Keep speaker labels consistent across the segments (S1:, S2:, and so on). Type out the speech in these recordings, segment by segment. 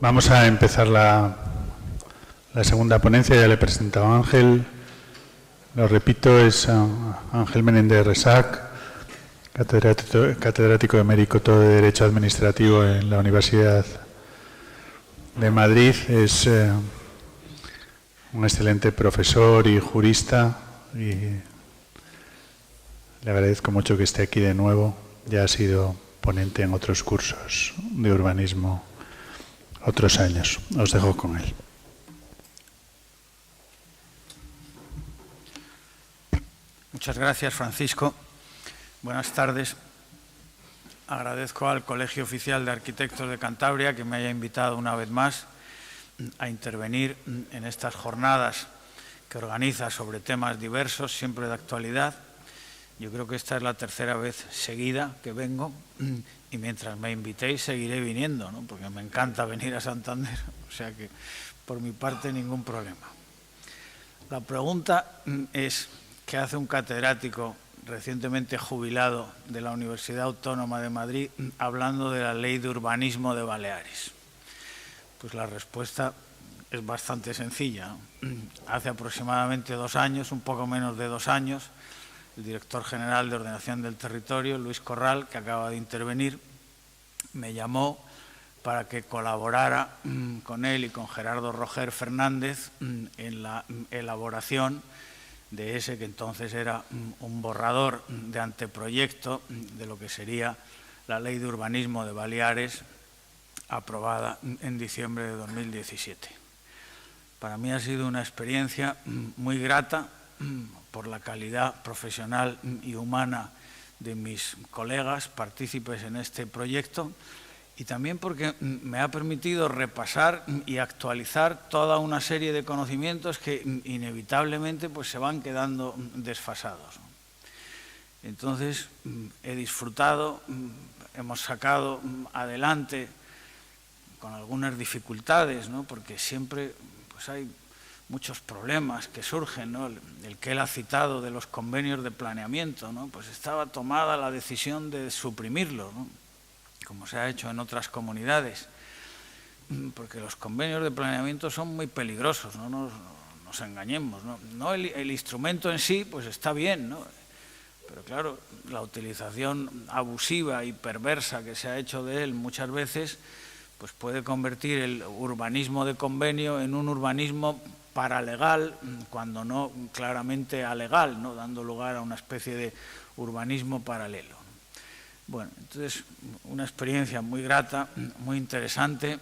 S1: Vamos a empezar la segunda ponencia. Ya le he presentado a Ángel. Lo repito, es Ángel Menéndez Resac, catedrático emérito de Derecho Administrativo en la Universidad de Madrid. Es un excelente profesor y jurista y le agradezco mucho que esté aquí de nuevo. Ya ha sido ponente en otros cursos de urbanismo otros años. Os dejo con él.
S2: Muchas gracias, Francisco. Buenas tardes. Agradezco al Colegio Oficial de Arquitectos de Cantabria que me haya invitado una vez más a intervenir en estas jornadas que organiza sobre temas diversos, siempre de actualidad. Yo creo que esta es la tercera vez seguida que vengo y mientras me invitéis seguiré viniendo, ¿no? Porque me encanta venir a Santander, o sea que por mi parte ningún problema. La pregunta es: ¿qué hace un catedrático recientemente jubilado de la Universidad Autónoma de Madrid hablando de la Ley de Urbanismo de Baleares? Pues la respuesta es bastante sencilla, ¿no? Hace aproximadamente 2 años, un poco menos de 2 años, el director general de Ordenación del Territorio, Luis Corral, que acaba de intervenir, me llamó para que colaborara con él y con Gerardo Roger Fernández en la elaboración de ese que entonces era un borrador de anteproyecto de lo que sería la Ley de Urbanismo de Baleares, aprobada en diciembre de 2017. Para mí ha sido una experiencia muy grata por la calidad profesional y humana de mis colegas partícipes en este proyecto y también porque me ha permitido repasar y actualizar toda una serie de conocimientos que inevitablemente pues, se van quedando desfasados. Entonces he disfrutado, hemos sacado adelante con algunas dificultades, ¿no? Porque siempre pues, hay muchos problemas que surgen, ¿no? El que él ha citado de los convenios de planeamiento, ¿no? Pues estaba tomada la decisión de suprimirlos, ¿no? Como se ha hecho en otras comunidades, porque los convenios de planeamiento son muy peligrosos, no nos engañemos, ¿no? El instrumento en sí pues está bien, ¿no? Pero claro, la utilización abusiva y perversa que se ha hecho de él muchas veces pues puede convertir el urbanismo de convenio en un urbanismo paralegal, cuando no claramente alegal, ¿no? Dando lugar a una especie de urbanismo paralelo. Bueno, entonces una experiencia muy grata, muy interesante,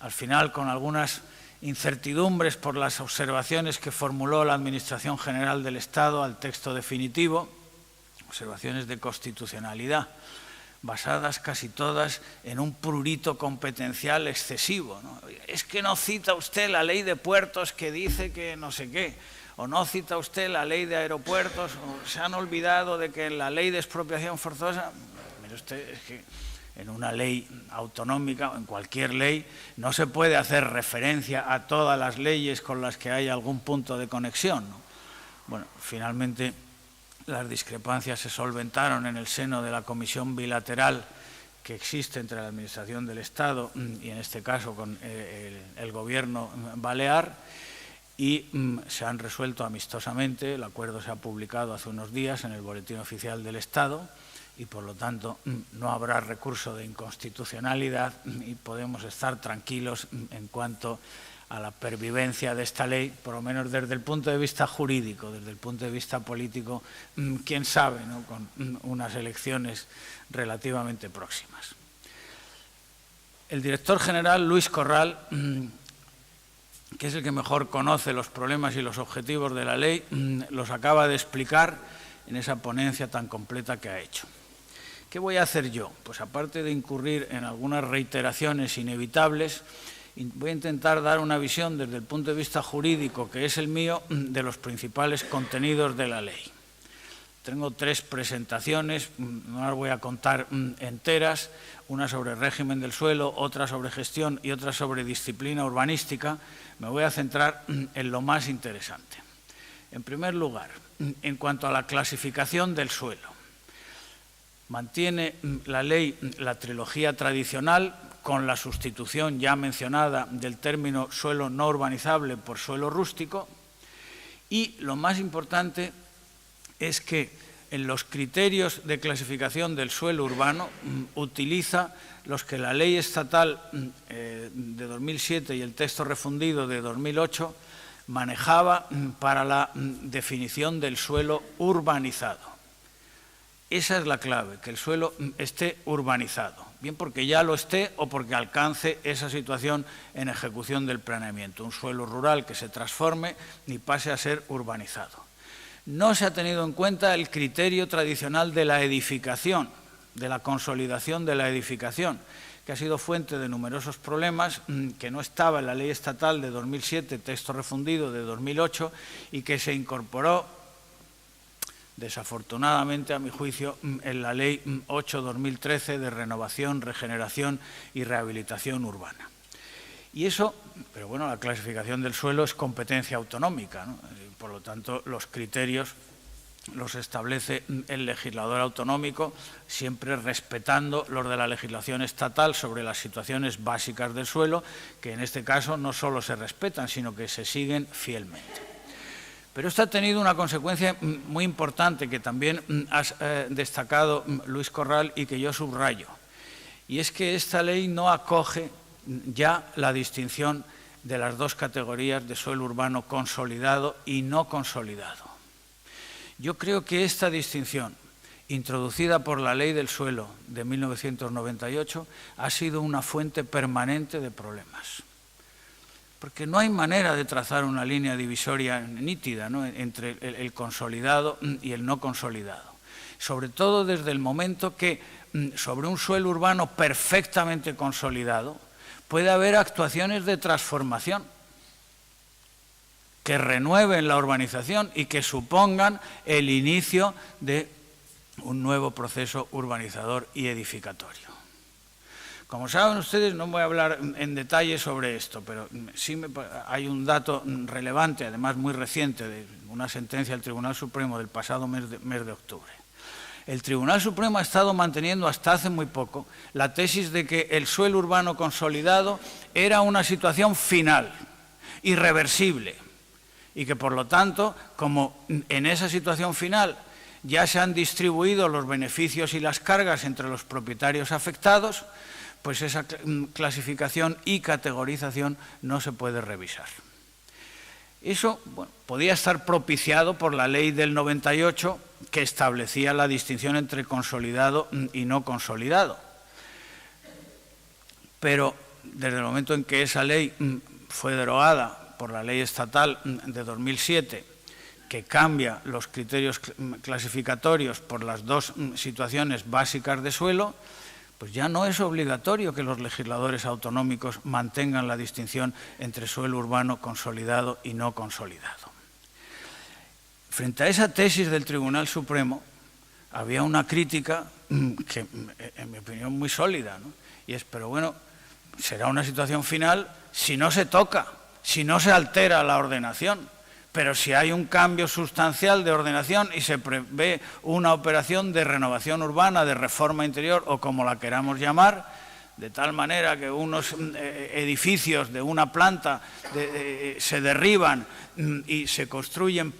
S2: al final con algunas incertidumbres por las observaciones que formuló la Administración General del Estado al texto definitivo, observaciones de constitucionalidad, basadas casi todas en un prurito competencial excesivo, ¿no? Es que no cita usted la ley de puertos que dice que no sé qué, o no cita usted la ley de aeropuertos, o se han olvidado de que en la ley de expropiación forzosa, mire usted, es que en una ley autonómica o en cualquier ley no se puede hacer referencia a todas las leyes con las que hay algún punto de conexión, ¿no? Bueno, finalmente las discrepancias se solventaron en el seno de la comisión bilateral que existe entre la Administración del Estado y en este caso con el Gobierno balear y se han resuelto amistosamente. El acuerdo se ha publicado hace unos días en el Boletín Oficial del Estado y por lo tanto no habrá recurso de inconstitucionalidad y podemos estar tranquilos en cuanto a la pervivencia de esta ley, por lo menos desde el punto de vista jurídico. Desde el punto de vista político, quién sabe, ¿no? Con unas elecciones relativamente próximas. El director general, Luis Corral, que es el que mejor conoce los problemas y los objetivos de la ley, los acaba de explicar en esa ponencia tan completa que ha hecho. ¿Qué voy a hacer yo? Pues aparte de incurrir en algunas reiteraciones inevitables, voy a intentar dar una visión desde el punto de vista jurídico, que es el mío, de los principales contenidos de la ley. Tengo 3 presentaciones, no las voy a contar enteras, una sobre régimen del suelo, otra sobre gestión y otra sobre disciplina urbanística. Me voy a centrar en lo más interesante. En primer lugar, en cuanto a la clasificación del suelo. Mantiene la ley la trilogía tradicional con la sustitución ya mencionada del término suelo no urbanizable por suelo rústico. Y lo más importante es que en los criterios de clasificación del suelo urbano utiliza los que la ley estatal de 2007 y el texto refundido de 2008 manejaba para la definición del suelo urbanizado. Esa es la clave, que el suelo esté urbanizado, bien porque ya lo esté o porque alcance esa situación en ejecución del planeamiento, un suelo rural que se transforme ni pase a ser urbanizado. No se ha tenido en cuenta el criterio tradicional de la edificación, de la consolidación de la edificación, que ha sido fuente de numerosos problemas, que no estaba en la ley estatal de 2007, texto refundido de 2008, y que se incorporó, desafortunadamente a mi juicio, en la ley 8/2013 de renovación, regeneración y rehabilitación urbana. Y eso, pero bueno, la clasificación del suelo es competencia autonómica, ¿no? Por lo tanto, los criterios los establece el legislador autonómico, siempre respetando los de la legislación estatal sobre las situaciones básicas del suelo, que en este caso no solo se respetan, sino que se siguen fielmente. Pero esto ha tenido una consecuencia muy importante que también has destacado, Luis Corral, y que yo subrayo, y es que esta ley no acoge ya la distinción de las dos categorías de suelo urbano consolidado y no consolidado. Yo creo que esta distinción, introducida por la Ley del Suelo de 1998, ha sido una fuente permanente de problemas. Porque no hay manera de trazar una línea divisoria nítida, ¿no?, entre el consolidado y el no consolidado. Sobre todo desde el momento que sobre un suelo urbano perfectamente consolidado puede haber actuaciones de transformación que renueven la urbanización y que supongan el inicio de un nuevo proceso urbanizador y edificatorio. Como saben ustedes, no voy a hablar en detalle sobre esto, pero sí hay un dato relevante, además muy reciente, de una sentencia del Tribunal Supremo del pasado mes de octubre. El Tribunal Supremo ha estado manteniendo hasta hace muy poco la tesis de que el suelo urbano consolidado era una situación final, irreversible, y que por lo tanto, como en esa situación final ya se han distribuido los beneficios y las cargas entre los propietarios afectados, pues esa clasificación y categorización no se puede revisar. Eso, bueno, podía estar propiciado por la ley del 98 que establecía la distinción entre consolidado y no consolidado. Pero desde el momento en que esa ley fue derogada por la ley estatal de 2007, que cambia los criterios clasificatorios por las dos situaciones básicas de suelo, pues ya no es obligatorio que los legisladores autonómicos mantengan la distinción entre suelo urbano consolidado y no consolidado. Frente a esa tesis del Tribunal Supremo, había una crítica que, en mi opinión, muy sólida, ¿no? Y es, pero bueno, será una situación final si no se toca, si no se altera la ordenación. Pero si hay un cambio sustancial de ordenación y se prevé una operación de renovación urbana, de reforma interior o como la queramos llamar, de tal manera que unos edificios de una planta se derriban y se construyen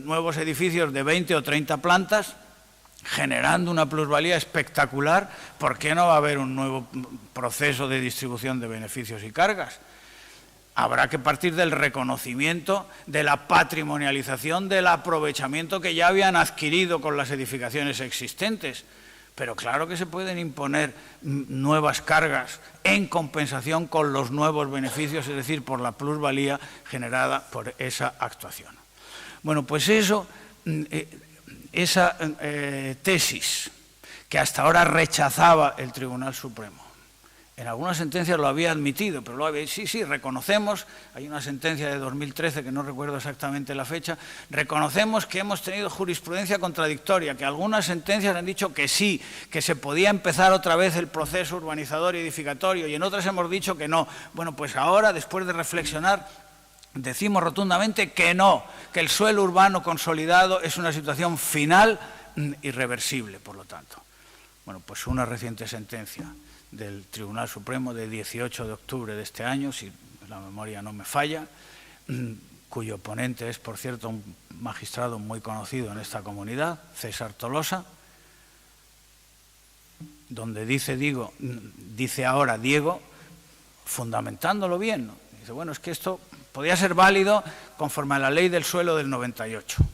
S2: nuevos edificios de 20 o 30 plantas, generando una plusvalía espectacular, ¿por qué no va a haber un nuevo proceso de distribución de beneficios y cargas? Habrá que partir del reconocimiento de la patrimonialización, del aprovechamiento que ya habían adquirido con las edificaciones existentes. Pero claro que se pueden imponer nuevas cargas en compensación con los nuevos beneficios, es decir, por la plusvalía generada por esa actuación. Bueno, pues esa tesis que hasta ahora rechazaba el Tribunal Supremo, en algunas sentencias lo había admitido, pero sí, reconocemos, hay una sentencia de 2013, que no recuerdo exactamente la fecha, reconocemos que hemos tenido jurisprudencia contradictoria, que algunas sentencias han dicho que sí, que se podía empezar otra vez el proceso urbanizador y edificatorio, y en otras hemos dicho que no. Bueno, pues ahora, después de reflexionar, decimos rotundamente que no, que el suelo urbano consolidado es una situación final irreversible, por lo tanto. Bueno, pues una reciente sentencia del Tribunal Supremo de 18 de octubre de este año, si la memoria no me falla, cuyo ponente es, por cierto, un magistrado muy conocido en esta comunidad, César Tolosa, donde dice ahora Diego, fundamentándolo bien, ¿no? Dice, bueno, es que esto podía ser válido conforme a la ley del suelo del 98,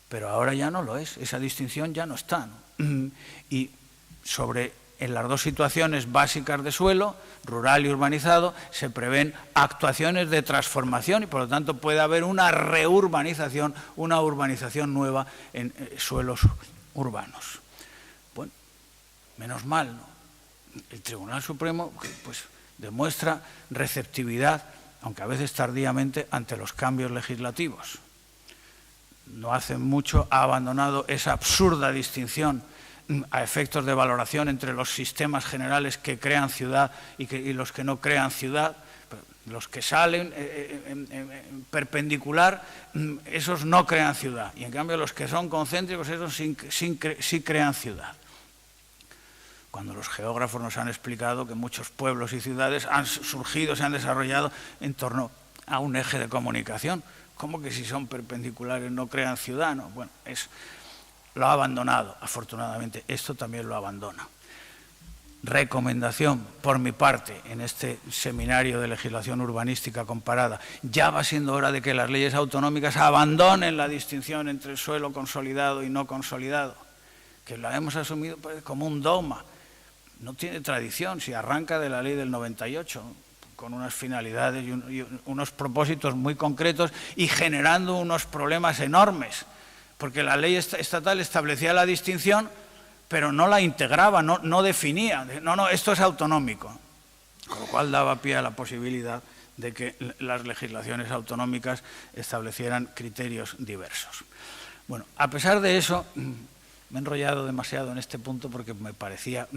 S2: pero ahora ya no lo es, esa distinción ya no está, ¿no? Y en las dos situaciones básicas de suelo, rural y urbanizado, se prevén actuaciones de transformación y por lo tanto puede haber una reurbanización, una urbanización nueva en suelos urbanos. Bueno, menos mal, ¿no? El Tribunal Supremo pues demuestra receptividad, aunque a veces tardíamente, ante los cambios legislativos. No hace mucho ha abandonado esa absurda distinción a efectos de valoración entre los sistemas generales que crean ciudad y los que no crean ciudad. Los que salen perpendicular, esos no crean ciudad, y en cambio los que son concéntricos, esos sí crean ciudad. Cuando los geógrafos nos han explicado que muchos pueblos y ciudades han surgido, se han desarrollado en torno a un eje de comunicación. ¿Cómo que si son perpendiculares no crean ciudad? No, bueno, lo ha abandonado, afortunadamente. Esto también lo abandona. Recomendación por mi parte en este seminario de legislación urbanística comparada. Ya va siendo hora de que las leyes autonómicas abandonen la distinción entre suelo consolidado y no consolidado, que la hemos asumido como un dogma. No tiene tradición, si arranca de la ley del 98, con unas finalidades y unos propósitos muy concretos y generando unos problemas enormes, porque la ley estatal establecía la distinción, pero no la integraba, no definía. No, esto es autonómico. Con lo cual daba pie a la posibilidad de que las legislaciones autonómicas establecieran criterios diversos. Bueno, a pesar de eso, me he enrollado demasiado en este punto porque me parecía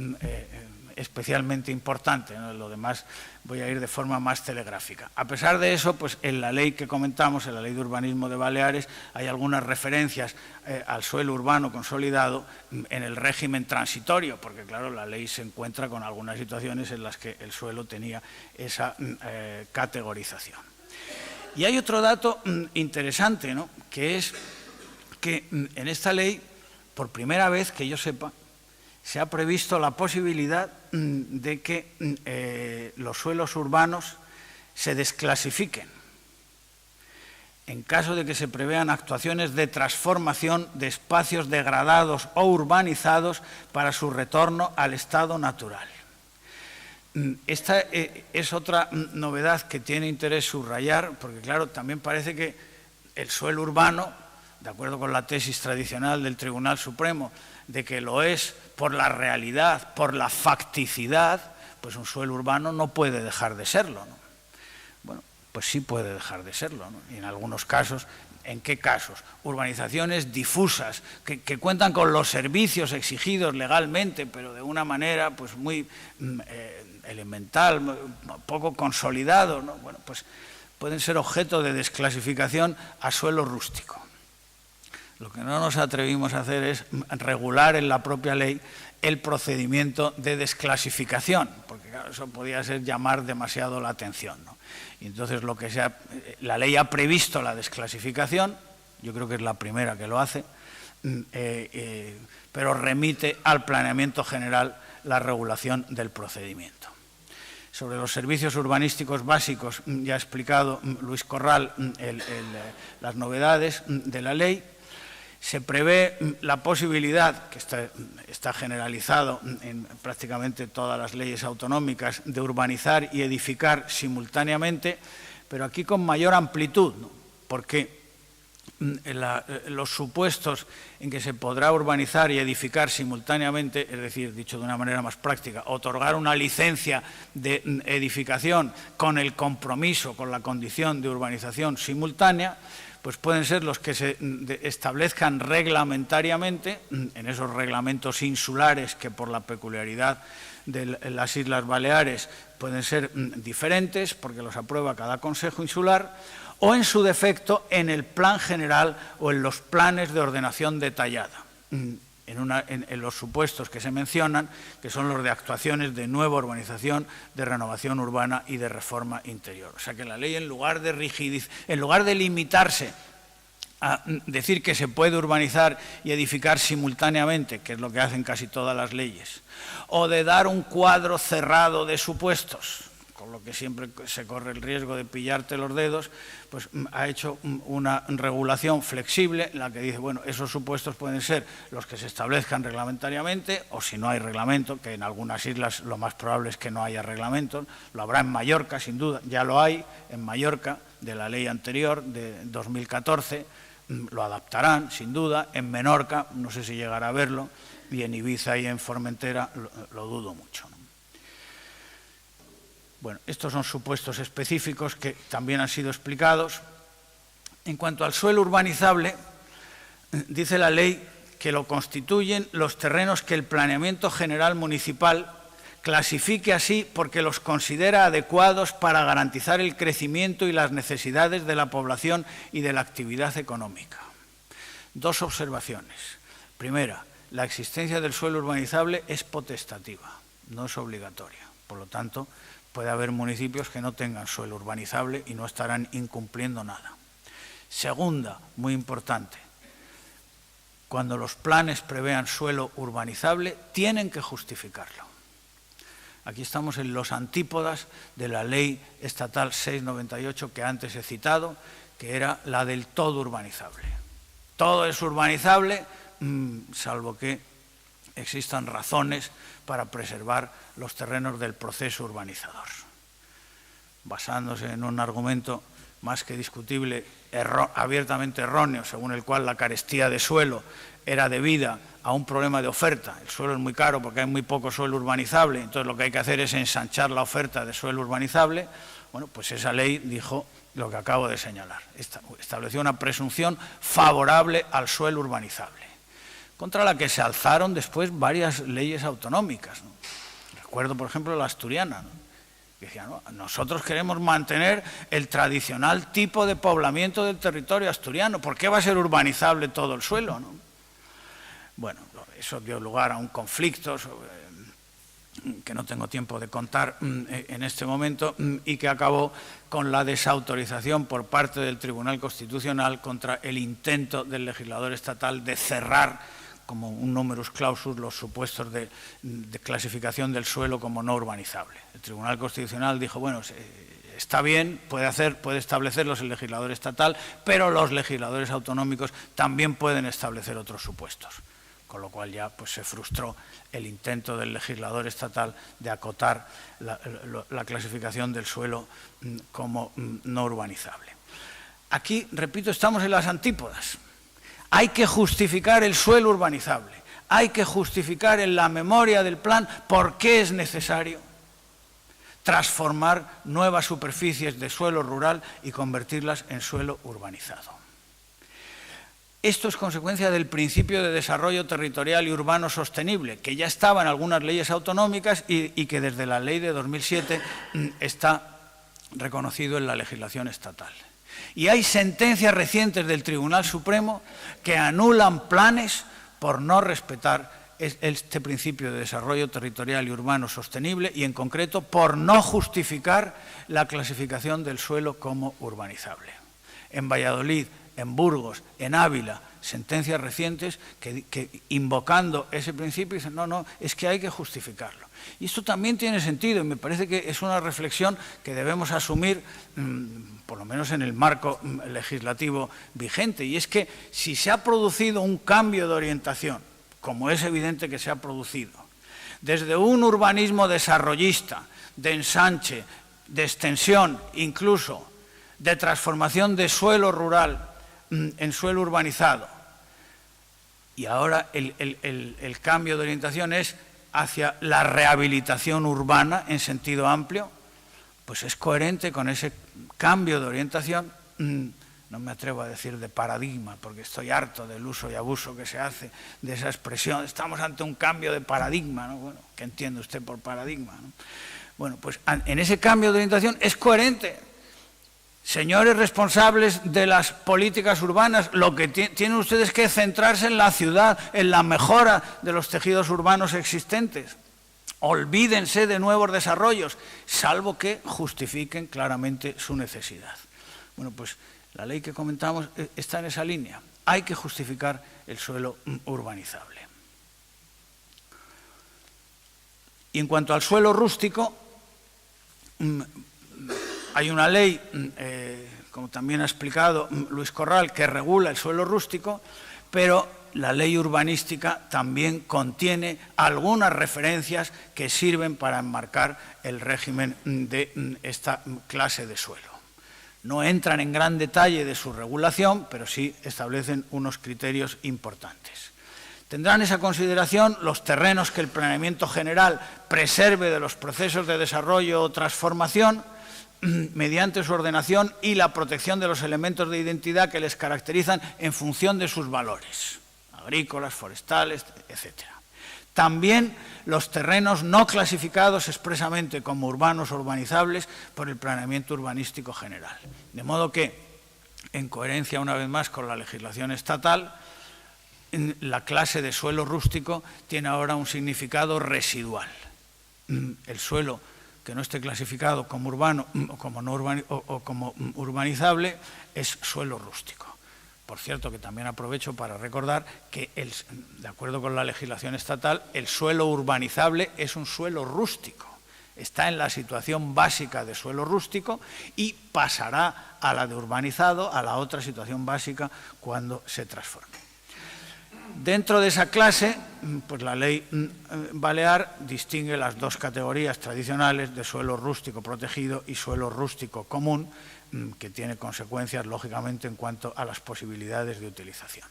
S2: especialmente importante, ¿no? Lo demás voy a ir de forma más telegráfica. A pesar de eso, pues en la ley que comentamos, en la Ley de Urbanismo de Baleares, hay algunas referencias al suelo urbano consolidado en el régimen transitorio, porque claro, la ley se encuentra con algunas situaciones en las que el suelo tenía esa categorización. Y hay otro dato interesante, ¿no? Que es que en esta ley, por primera vez que yo sepa, se ha previsto la posibilidad de que los suelos urbanos se desclasifiquen en caso de que se prevean actuaciones de transformación de espacios degradados o urbanizados para su retorno al estado natural. Esta es otra novedad que tiene interés subrayar, porque claro, también parece que el suelo urbano, de acuerdo con la tesis tradicional del Tribunal Supremo, de que lo es por la realidad, por la facticidad, pues un suelo urbano no puede dejar de serlo, ¿no? Bueno, pues sí puede dejar de serlo, ¿no? Y en algunos casos, ¿en qué casos? Urbanizaciones difusas, que cuentan con los servicios exigidos legalmente, pero de una manera pues muy elemental, poco consolidado, ¿no? Bueno, pues pueden ser objeto de desclasificación a suelo rústico. Lo que no nos atrevimos a hacer es regular en la propia ley el procedimiento de desclasificación, porque claro, eso podía ser llamar demasiado la atención, ¿no? Y entonces la ley ha previsto la desclasificación, yo creo que es la primera que lo hace, pero remite al planeamiento general la regulación del procedimiento. Sobre los servicios urbanísticos básicos, ya ha explicado Luis Corral las novedades de la ley. Se prevé la posibilidad, que está generalizado en prácticamente todas las leyes autonómicas, de urbanizar y edificar simultáneamente, pero aquí con mayor amplitud, ¿no? Porque los supuestos en que se podrá urbanizar y edificar simultáneamente, es decir, dicho de una manera más práctica, otorgar una licencia de edificación con el compromiso, con la condición de urbanización simultánea, pues pueden ser los que se establezcan reglamentariamente, en esos reglamentos insulares que por la peculiaridad de las Islas Baleares pueden ser diferentes, porque los aprueba cada Consejo Insular, o en su defecto en el plan general o en los planes de ordenación detallada. En en los supuestos que se mencionan, que son los de actuaciones de nueva urbanización, de renovación urbana y de reforma interior. O sea que la ley, en lugar de limitarse a decir que se puede urbanizar y edificar simultáneamente, que es lo que hacen casi todas las leyes, o de dar un cuadro cerrado de supuestos, con lo que siempre se corre el riesgo de pillarte los dedos, pues ha hecho una regulación flexible en la que dice, bueno, esos supuestos pueden ser los que se establezcan reglamentariamente, o si no hay reglamento, que en algunas islas lo más probable es que no haya reglamento, lo habrá en Mallorca, sin duda, ya lo hay en Mallorca, de la ley anterior, de 2014, lo adaptarán, sin duda, en Menorca, no sé si llegará a verlo, y en Ibiza y en Formentera lo dudo mucho, ¿no? Bueno, estos son supuestos específicos que también han sido explicados. En cuanto al suelo urbanizable, dice la ley que lo constituyen los terrenos que el planeamiento general municipal clasifique así porque los considera adecuados para garantizar el crecimiento y las necesidades de la población y de la actividad económica. Dos observaciones. Primera, la existencia del suelo urbanizable es potestativa, no es obligatoria. Por lo tanto, puede haber municipios que no tengan suelo urbanizable y no estarán incumpliendo nada. Segunda, muy importante, cuando los planes prevean suelo urbanizable, tienen que justificarlo. Aquí estamos en los antípodas de la ley estatal 698 que antes he citado, que era la del todo urbanizable. Todo es urbanizable, salvo que existan razones para preservar los terrenos del proceso urbanizador. Basándose en un argumento más que discutible, abiertamente erróneo, según el cual la carestía de suelo era debida a un problema de oferta. El suelo es muy caro porque hay muy poco suelo urbanizable, entonces lo que hay que hacer es ensanchar la oferta de suelo urbanizable. Bueno, pues esa ley dijo lo que acabo de señalar. Estableció una presunción favorable al suelo urbanizable, contra la que se alzaron después varias leyes autonómicas, ¿no? Recuerdo, por ejemplo, la asturiana, ¿no? Que decía, no, nosotros queremos mantener el tradicional tipo de poblamiento del territorio asturiano. ¿Por qué va a ser urbanizable todo el suelo, ¿no? Bueno, eso dio lugar a un conflicto que no tengo tiempo de contar en este momento y que acabó con la desautorización por parte del Tribunal Constitucional contra el intento del legislador estatal de cerrar como un numerus clausus los supuestos de clasificación del suelo como no urbanizable. El Tribunal Constitucional dijo, bueno, está bien, puede establecerlos el legislador estatal, pero los legisladores autonómicos también pueden establecer otros supuestos. Con lo cual ya pues, se frustró el intento del legislador estatal de acotar la clasificación del suelo como no urbanizable. Aquí, repito, estamos en las antípodas. Hay que justificar el suelo urbanizable, hay que justificar en la memoria del plan por qué es necesario transformar nuevas superficies de suelo rural y convertirlas en suelo urbanizado. Esto es consecuencia del principio de desarrollo territorial y urbano sostenible, que ya estaba en algunas leyes autonómicas y que desde la ley de 2007 está reconocido en la legislación estatal. Y hay sentencias recientes del Tribunal Supremo que anulan planes por no respetar este principio de desarrollo territorial y urbano sostenible y, en concreto, por no justificar la clasificación del suelo como urbanizable. En Valladolid, en Burgos, en Ávila, sentencias recientes que invocando ese principio dicen, no, es que hay que justificarlo. Y esto también tiene sentido y me parece que es una reflexión que debemos asumir, por lo menos en el marco legislativo vigente, y es que si se ha producido un cambio de orientación, como es evidente que se ha producido, desde un urbanismo desarrollista, de ensanche, de extensión, incluso de transformación de suelo rural en suelo urbanizado, y ahora el cambio de orientación es hacia la rehabilitación urbana en sentido amplio, pues es coherente con ese cambio de orientación, no me atrevo a decir de paradigma, porque estoy harto del uso y abuso que se hace de esa expresión, estamos ante un cambio de paradigma, ¿no? Bueno, ¿qué entiende usted por paradigma, ¿no? Bueno, pues en ese cambio de orientación es coherente señores responsables de las políticas urbanas, lo que tienen ustedes que centrarse en la ciudad, en la mejora de los tejidos urbanos existentes. Olvídense de nuevos desarrollos, salvo que justifiquen claramente su necesidad. Bueno, pues la ley que comentamos está en esa línea. Hay que justificar el suelo urbanizable. Y en cuanto al suelo rústico, hay una ley, como también ha explicado Luis Corral, que regula el suelo rústico, pero la ley urbanística también contiene algunas referencias que sirven para enmarcar el régimen de esta clase de suelo. No entran en gran detalle de su regulación, pero sí establecen unos criterios importantes. Tendrán esa consideración los terrenos que el planeamiento general preserve de los procesos de desarrollo o transformación mediante su ordenación y la protección de los elementos de identidad que les caracterizan en función de sus valores, agrícolas, forestales, etc. También los terrenos no clasificados expresamente como urbanos o urbanizables por el planeamiento urbanístico general. De modo que, en coherencia una vez más con la legislación estatal, la clase de suelo rústico tiene ahora un significado residual. El suelo que no esté clasificado como urbano o como urbanizable es suelo rústico. Por cierto, que también aprovecho para recordar que, de acuerdo con la legislación estatal, el suelo urbanizable es un suelo rústico. Está en la situación básica de suelo rústico y pasará a la de urbanizado, a la otra situación básica cuando se transforme. Dentro de esa clase, pues la ley balear distingue las dos categorías tradicionales de suelo rústico protegido y suelo rústico común, que tiene consecuencias, lógicamente, en cuanto a las posibilidades de utilización.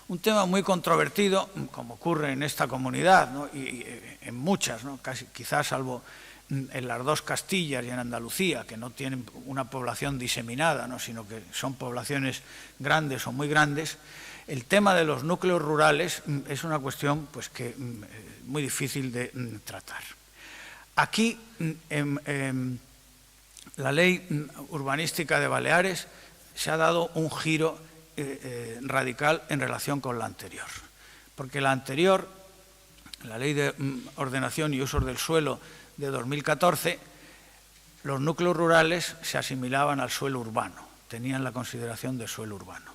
S2: Un tema muy controvertido, como ocurre en esta comunidad, ¿no? y en muchas, ¿no? Quizás salvo en las dos Castillas y en Andalucía, que no tienen una población diseminada, ¿no? sino que son poblaciones grandes o muy grandes. El tema de los núcleos rurales es una cuestión pues, que muy difícil de tratar. Aquí, la ley urbanística de Baleares se ha dado un giro radical en relación con la anterior. Porque la anterior, la ley de ordenación y usos del suelo de 2014, los núcleos rurales se asimilaban al suelo urbano, tenían la consideración de suelo urbano.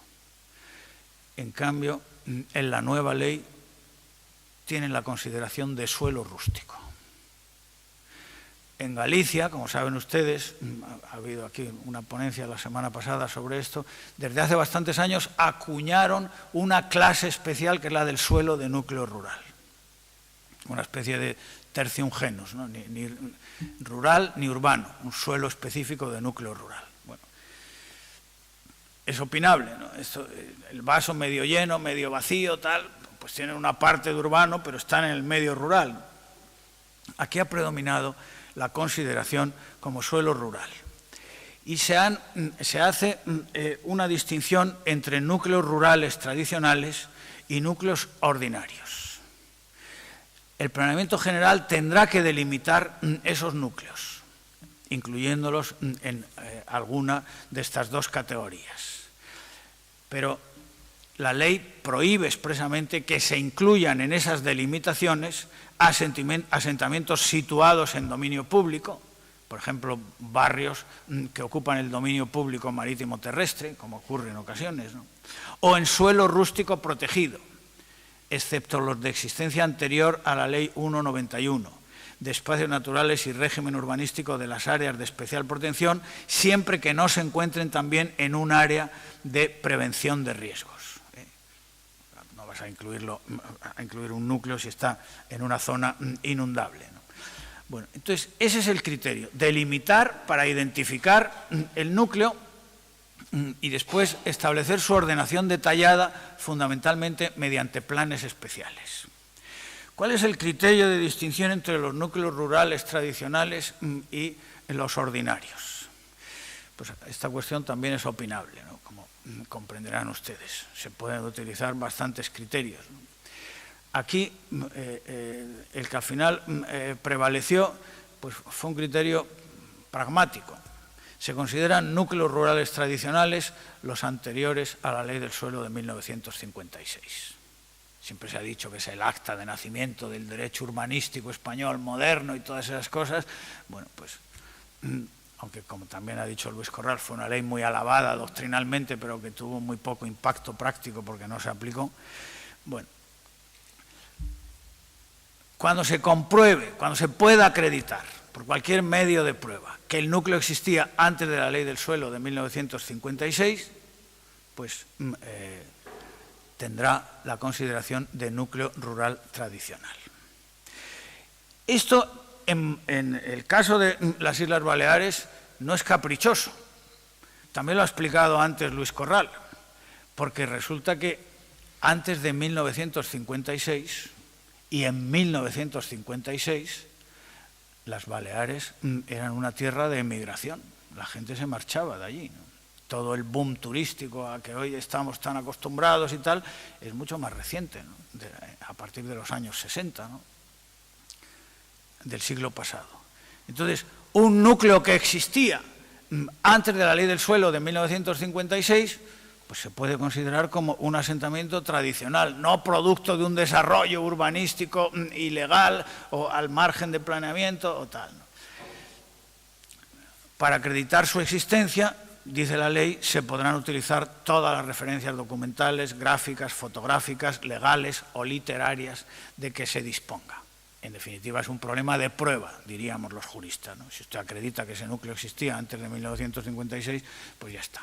S2: En cambio, en la nueva ley tienen la consideración de suelo rústico. En Galicia, como saben ustedes, ha habido aquí una ponencia la semana pasada sobre esto, desde hace bastantes años acuñaron una clase especial que es la del suelo de núcleo rural. Una especie de tertium genus, ¿no? ni rural ni urbano, un suelo específico de núcleo rural. Bueno, es opinable, ¿no? El vaso medio lleno, medio vacío, tal, pues tienen una parte de urbano, pero están en el medio rural. Aquí ha predominado la consideración como suelo rural. Y se hace una distinción entre núcleos rurales tradicionales y núcleos ordinarios. El planeamiento general tendrá que delimitar esos núcleos, incluyéndolos en alguna de estas dos categorías. Pero la ley prohíbe expresamente que se incluyan en esas delimitaciones asentamientos situados en dominio público, por ejemplo, barrios que ocupan el dominio público marítimo terrestre, como ocurre en ocasiones, ¿no? O en suelo rústico protegido, excepto los de existencia anterior a la Ley 191, de espacios naturales y régimen urbanístico de las áreas de especial protección, siempre que no se encuentren también en un área de prevención de riesgos. No vas a incluir un núcleo si está en una zona inundable, ¿no? Bueno, entonces, ese es el criterio, delimitar para identificar el núcleo y después establecer su ordenación detallada, fundamentalmente mediante planes especiales. ¿Cuál es el criterio de distinción entre los núcleos rurales tradicionales y los ordinarios? Pues esta cuestión también es opinable, ¿no? Como comprenderán ustedes. Se pueden utilizar bastantes criterios, ¿no? Aquí, el que al final prevaleció, pues fue un criterio pragmático. Se consideran núcleos rurales tradicionales los anteriores a la Ley del Suelo de 1956. Siempre se ha dicho que es el acta de nacimiento del derecho urbanístico español moderno y todas esas cosas. Bueno, pues, aunque como también ha dicho Luis Corral, fue una ley muy alabada doctrinalmente, pero que tuvo muy poco impacto práctico porque no se aplicó. Bueno, cuando se compruebe, cuando se pueda acreditar por cualquier medio de prueba que el núcleo existía antes de la Ley del Suelo de 1956, pues tendrá la consideración de núcleo rural tradicional. Esto, en el caso de las Islas Baleares, no es caprichoso. También lo ha explicado antes Luis Corral, porque resulta que antes de 1956 y en 1956 las Baleares eran una tierra de emigración, la gente se marchaba de allí, ¿no? Todo el boom turístico a que hoy estamos tan acostumbrados y tal, es mucho más reciente, ¿no? A partir de los años 60, ¿no? Del siglo pasado. Entonces, un núcleo que existía antes de la Ley del Suelo de 1956, pues se puede considerar como un asentamiento tradicional, no producto de un desarrollo urbanístico ilegal o al margen de planeamiento o tal, ¿no? Para acreditar su existencia, dice la ley, se podrán utilizar todas las referencias documentales, gráficas, fotográficas, legales o literarias de que se disponga. En definitiva, es un problema de prueba, diríamos los juristas, ¿no? Si usted acredita que ese núcleo existía antes de 1956, pues ya está.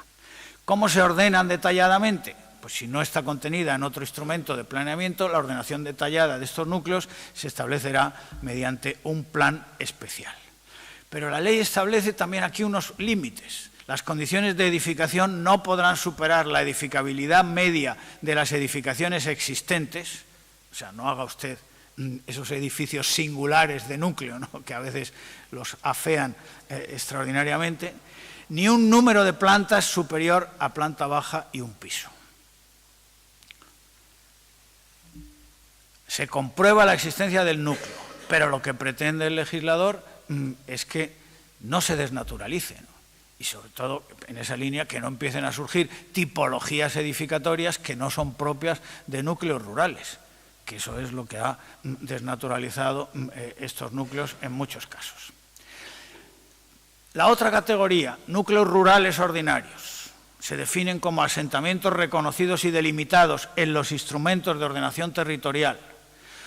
S2: ¿Cómo se ordenan detalladamente? Pues si no está contenida en otro instrumento de planeamiento, la ordenación detallada de estos núcleos se establecerá mediante un plan especial. Pero la ley establece también aquí unos límites. Las condiciones de edificación no podrán superar la edificabilidad media de las edificaciones existentes, o sea, no haga usted esos edificios singulares de núcleo, ¿no? Que a veces los afean extraordinariamente, ni un número de plantas superior a planta baja y un piso. Se comprueba la existencia del núcleo, pero lo que pretende el legislador es que no se desnaturalice, ¿no? Y sobre todo en esa línea que no empiecen a surgir tipologías edificatorias que no son propias de núcleos rurales, que eso es lo que ha desnaturalizado estos núcleos en muchos casos. La otra categoría, núcleos rurales ordinarios, se definen como asentamientos reconocidos y delimitados en los instrumentos de ordenación territorial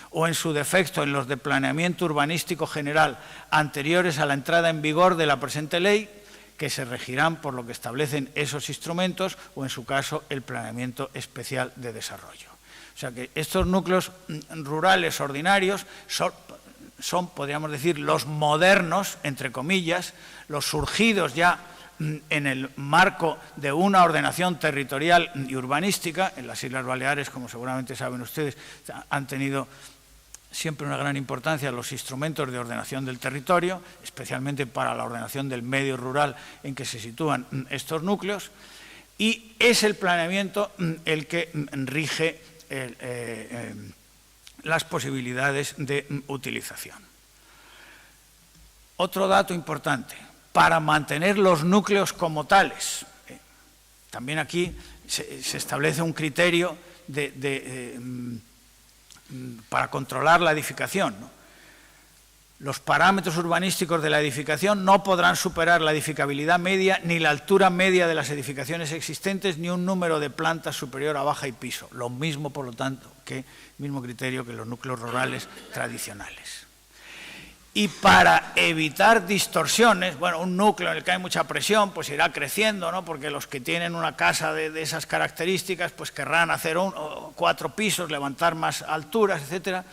S2: o en su defecto en los de planeamiento urbanístico general anteriores a la entrada en vigor de la presente ley, que se regirán por lo que establecen esos instrumentos o, en su caso, el planeamiento especial de desarrollo. O sea que estos núcleos rurales ordinarios son, podríamos decir, los modernos, entre comillas, los surgidos ya en el marco de una ordenación territorial y urbanística. En las Islas Baleares, como seguramente saben ustedes, han tenido siempre una gran importancia los instrumentos de ordenación del territorio, especialmente para la ordenación del medio rural en que se sitúan estos núcleos, y es el planeamiento el que rige las posibilidades de utilización. Otro dato importante, para mantener los núcleos como tales, también aquí se establece un criterio para controlar la edificación, ¿no? Los parámetros urbanísticos de la edificación no podrán superar la edificabilidad media ni la altura media de las edificaciones existentes ni un número de plantas superior a baja y piso. Lo mismo, por lo tanto, mismo criterio que los núcleos rurales tradicionales. Y para evitar distorsiones, bueno, un núcleo en el que hay mucha presión, pues irá creciendo, ¿no? Porque los que tienen una casa de esas características, pues querrán hacer 4 pisos, levantar más alturas, etcétera.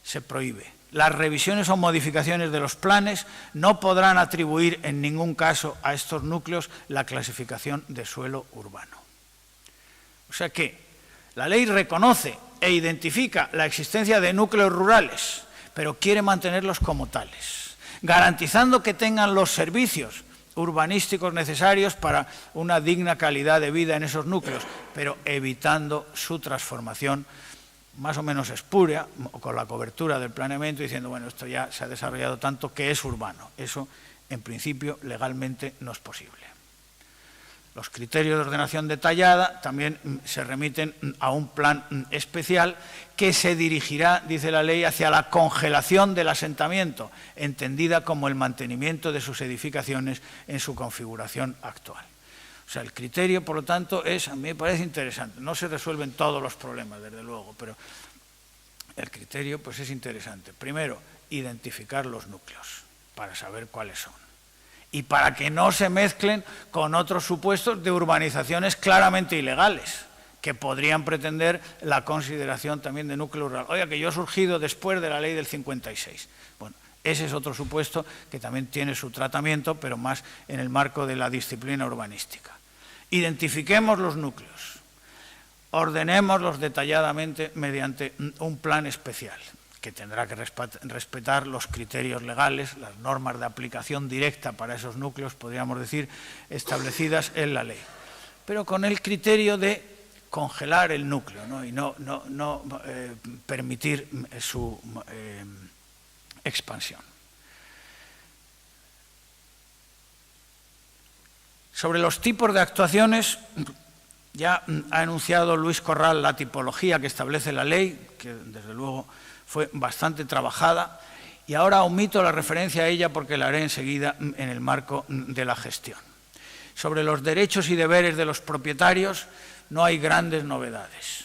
S2: Se prohíbe. Las revisiones o modificaciones de los planes no podrán atribuir en ningún caso a estos núcleos la clasificación de suelo urbano. O sea que la ley reconoce e identifica la existencia de núcleos rurales, pero quiere mantenerlos como tales, garantizando que tengan los servicios urbanísticos necesarios para una digna calidad de vida en esos núcleos, pero evitando su transformación más o menos espúrea, con la cobertura del planeamiento, diciendo, bueno, esto ya se ha desarrollado tanto que es urbano. Eso en principio, legalmente no es posible. Los criterios de ordenación detallada también se remiten a un plan especial que se dirigirá, dice la ley, hacia la congelación del asentamiento, entendida como el mantenimiento de sus edificaciones en su configuración actual. O sea, el criterio, por lo tanto, a mí me parece interesante. No se resuelven todos los problemas, desde luego, pero el criterio pues, es interesante. Primero, identificar los núcleos para saber cuáles son. Y para que no se mezclen con otros supuestos de urbanizaciones claramente ilegales, que podrían pretender la consideración también de núcleo rural. Oiga, que yo he surgido después de la ley del 56. Bueno, ese es otro supuesto que también tiene su tratamiento, pero más en el marco de la disciplina urbanística. Identifiquemos los núcleos, ordenémoslos detalladamente mediante un plan especial, que tendrá que respetar los criterios legales, las normas de aplicación directa para esos núcleos, podríamos decir, establecidas en la ley. Pero con el criterio de congelar el núcleo, ¿no? Y no permitir su expansión. Sobre los tipos de actuaciones, ya ha enunciado Luis Corral la tipología que establece la ley, que desde luego fue bastante trabajada, y ahora omito la referencia a ella porque la haré enseguida en el marco de la gestión. Sobre los derechos y deberes de los propietarios no hay grandes novedades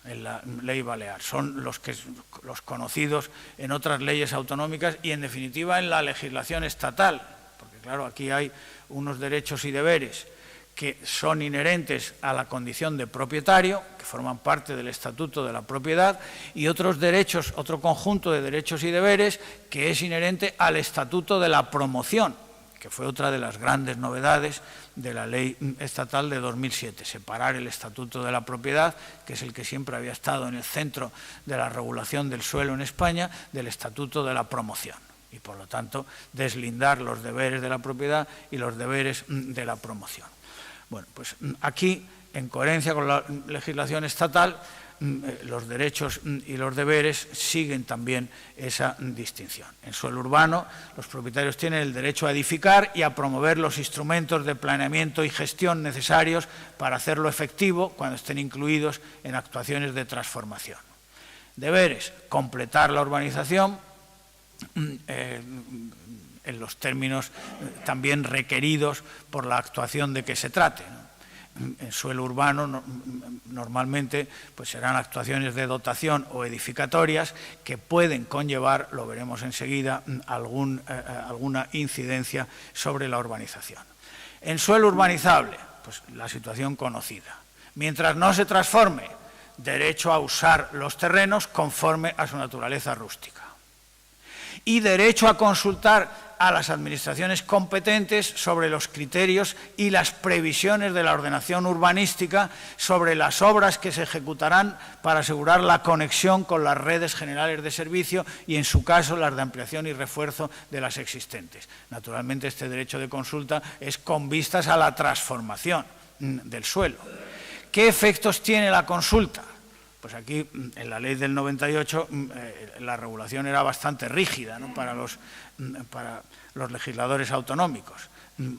S2: en la ley balear. Son los conocidos en otras leyes autonómicas y, en definitiva, en la legislación estatal, porque, claro, aquí hay unos derechos y deberes que son inherentes a la condición de propietario, que forman parte del Estatuto de la Propiedad, y otros derechos, otro conjunto de derechos y deberes que es inherente al Estatuto de la Promoción, que fue otra de las grandes novedades de la Ley Estatal de 2007, separar el Estatuto de la Propiedad, que es el que siempre había estado en el centro de la regulación del suelo en España, del Estatuto de la Promoción, y por lo tanto deslindar los deberes de la propiedad y los deberes de la promoción. Bueno, pues aquí, en coherencia con la legislación estatal, los derechos y los deberes siguen también esa distinción. En suelo urbano, los propietarios tienen el derecho a edificar y a promover los instrumentos de planeamiento y gestión necesarios para hacerlo efectivo cuando estén incluidos en actuaciones de transformación. Deberes: completar la urbanización en los términos también requeridos por la actuación de que se trate, ¿no? En suelo urbano normalmente pues serán actuaciones de dotación o edificatorias que pueden conllevar, lo veremos enseguida, alguna incidencia sobre la urbanización. En suelo urbanizable, pues la situación conocida. Mientras no se transforme, derecho a usar los terrenos conforme a su naturaleza rústica. Y derecho a consultar a las administraciones competentes sobre los criterios y las previsiones de la ordenación urbanística sobre las obras que se ejecutarán para asegurar la conexión con las redes generales de servicio y, en su caso, las de ampliación y refuerzo de las existentes. Naturalmente, este derecho de consulta es con vistas a la transformación del suelo. ¿Qué efectos tiene la consulta? Pues aquí, en la ley del 98, la regulación era bastante rígida, ¿no? para los legisladores autonómicos.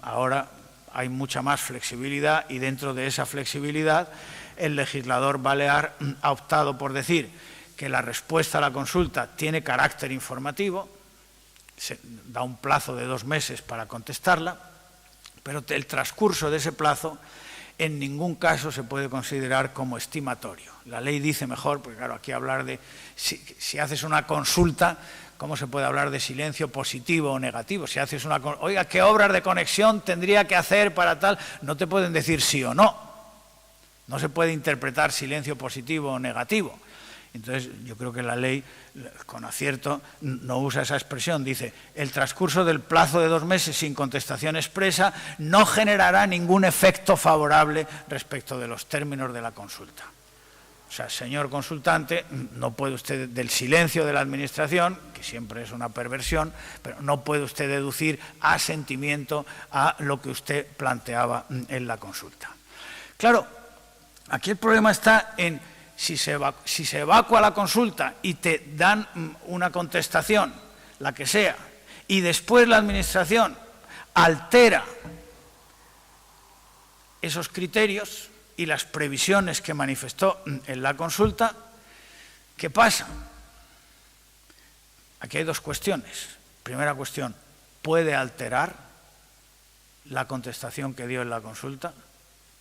S2: Ahora hay mucha más flexibilidad y dentro de esa flexibilidad el legislador balear ha optado por decir que la respuesta a la consulta tiene carácter informativo, se da un plazo de 2 meses para contestarla, pero el transcurso de ese plazo en ningún caso se puede considerar como estimatorio. La ley dice mejor, porque claro, aquí hablar de si haces una consulta, ¿cómo se puede hablar de silencio positivo o negativo? Si haces oiga, ¿qué obras de conexión tendría que hacer para tal? No te pueden decir sí o no. No se puede interpretar silencio positivo o negativo. Entonces, yo creo que la ley, con acierto, no usa esa expresión. Dice, el transcurso del plazo de 2 meses sin contestación expresa no generará ningún efecto favorable respecto de los términos de la consulta. O sea, señor consultante, no puede usted, del silencio de la Administración, que siempre es una perversión, pero no puede usted deducir asentimiento a lo que usted planteaba en la consulta. Claro, aquí el problema está en si se evacúa la consulta y te dan una contestación, la que sea, y después la Administración altera esos criterios y las previsiones que manifestó en la consulta, ¿qué pasa? Aquí hay dos cuestiones. Primera cuestión, ¿puede alterar la contestación que dio en la consulta?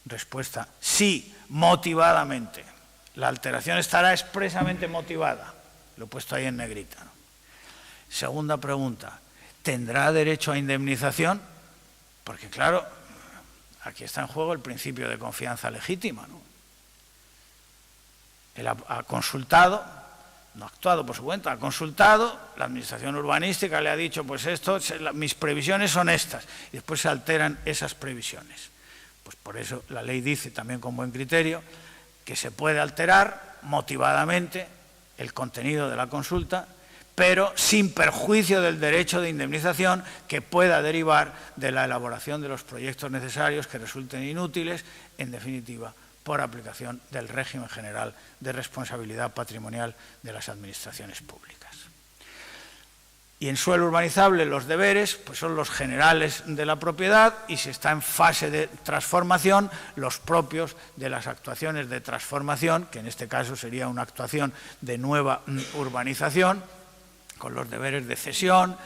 S2: Respuesta, sí, motivadamente. La alteración estará expresamente motivada. Lo he puesto ahí en negrita, ¿no? Segunda pregunta, ¿tendrá derecho a indemnización? Porque claro, aquí está en juego el principio de confianza legítima, ¿no? Él ha consultado, no ha actuado por su cuenta, ha consultado, la administración urbanística le ha dicho, pues esto, mis previsiones son estas, y después se alteran esas previsiones. Pues por eso la ley dice, también con buen criterio, que se puede alterar motivadamente el contenido de la consulta, pero sin perjuicio del derecho de indemnización que pueda derivar de la elaboración de los proyectos necesarios que resulten inútiles, en definitiva, por aplicación del régimen general de responsabilidad patrimonial de las administraciones públicas. Y en suelo urbanizable los deberes pues son los generales de la propiedad y si está en fase de transformación, los propios de las actuaciones de transformación, que en este caso sería una actuación de nueva urbanización, con los deberes de cesión,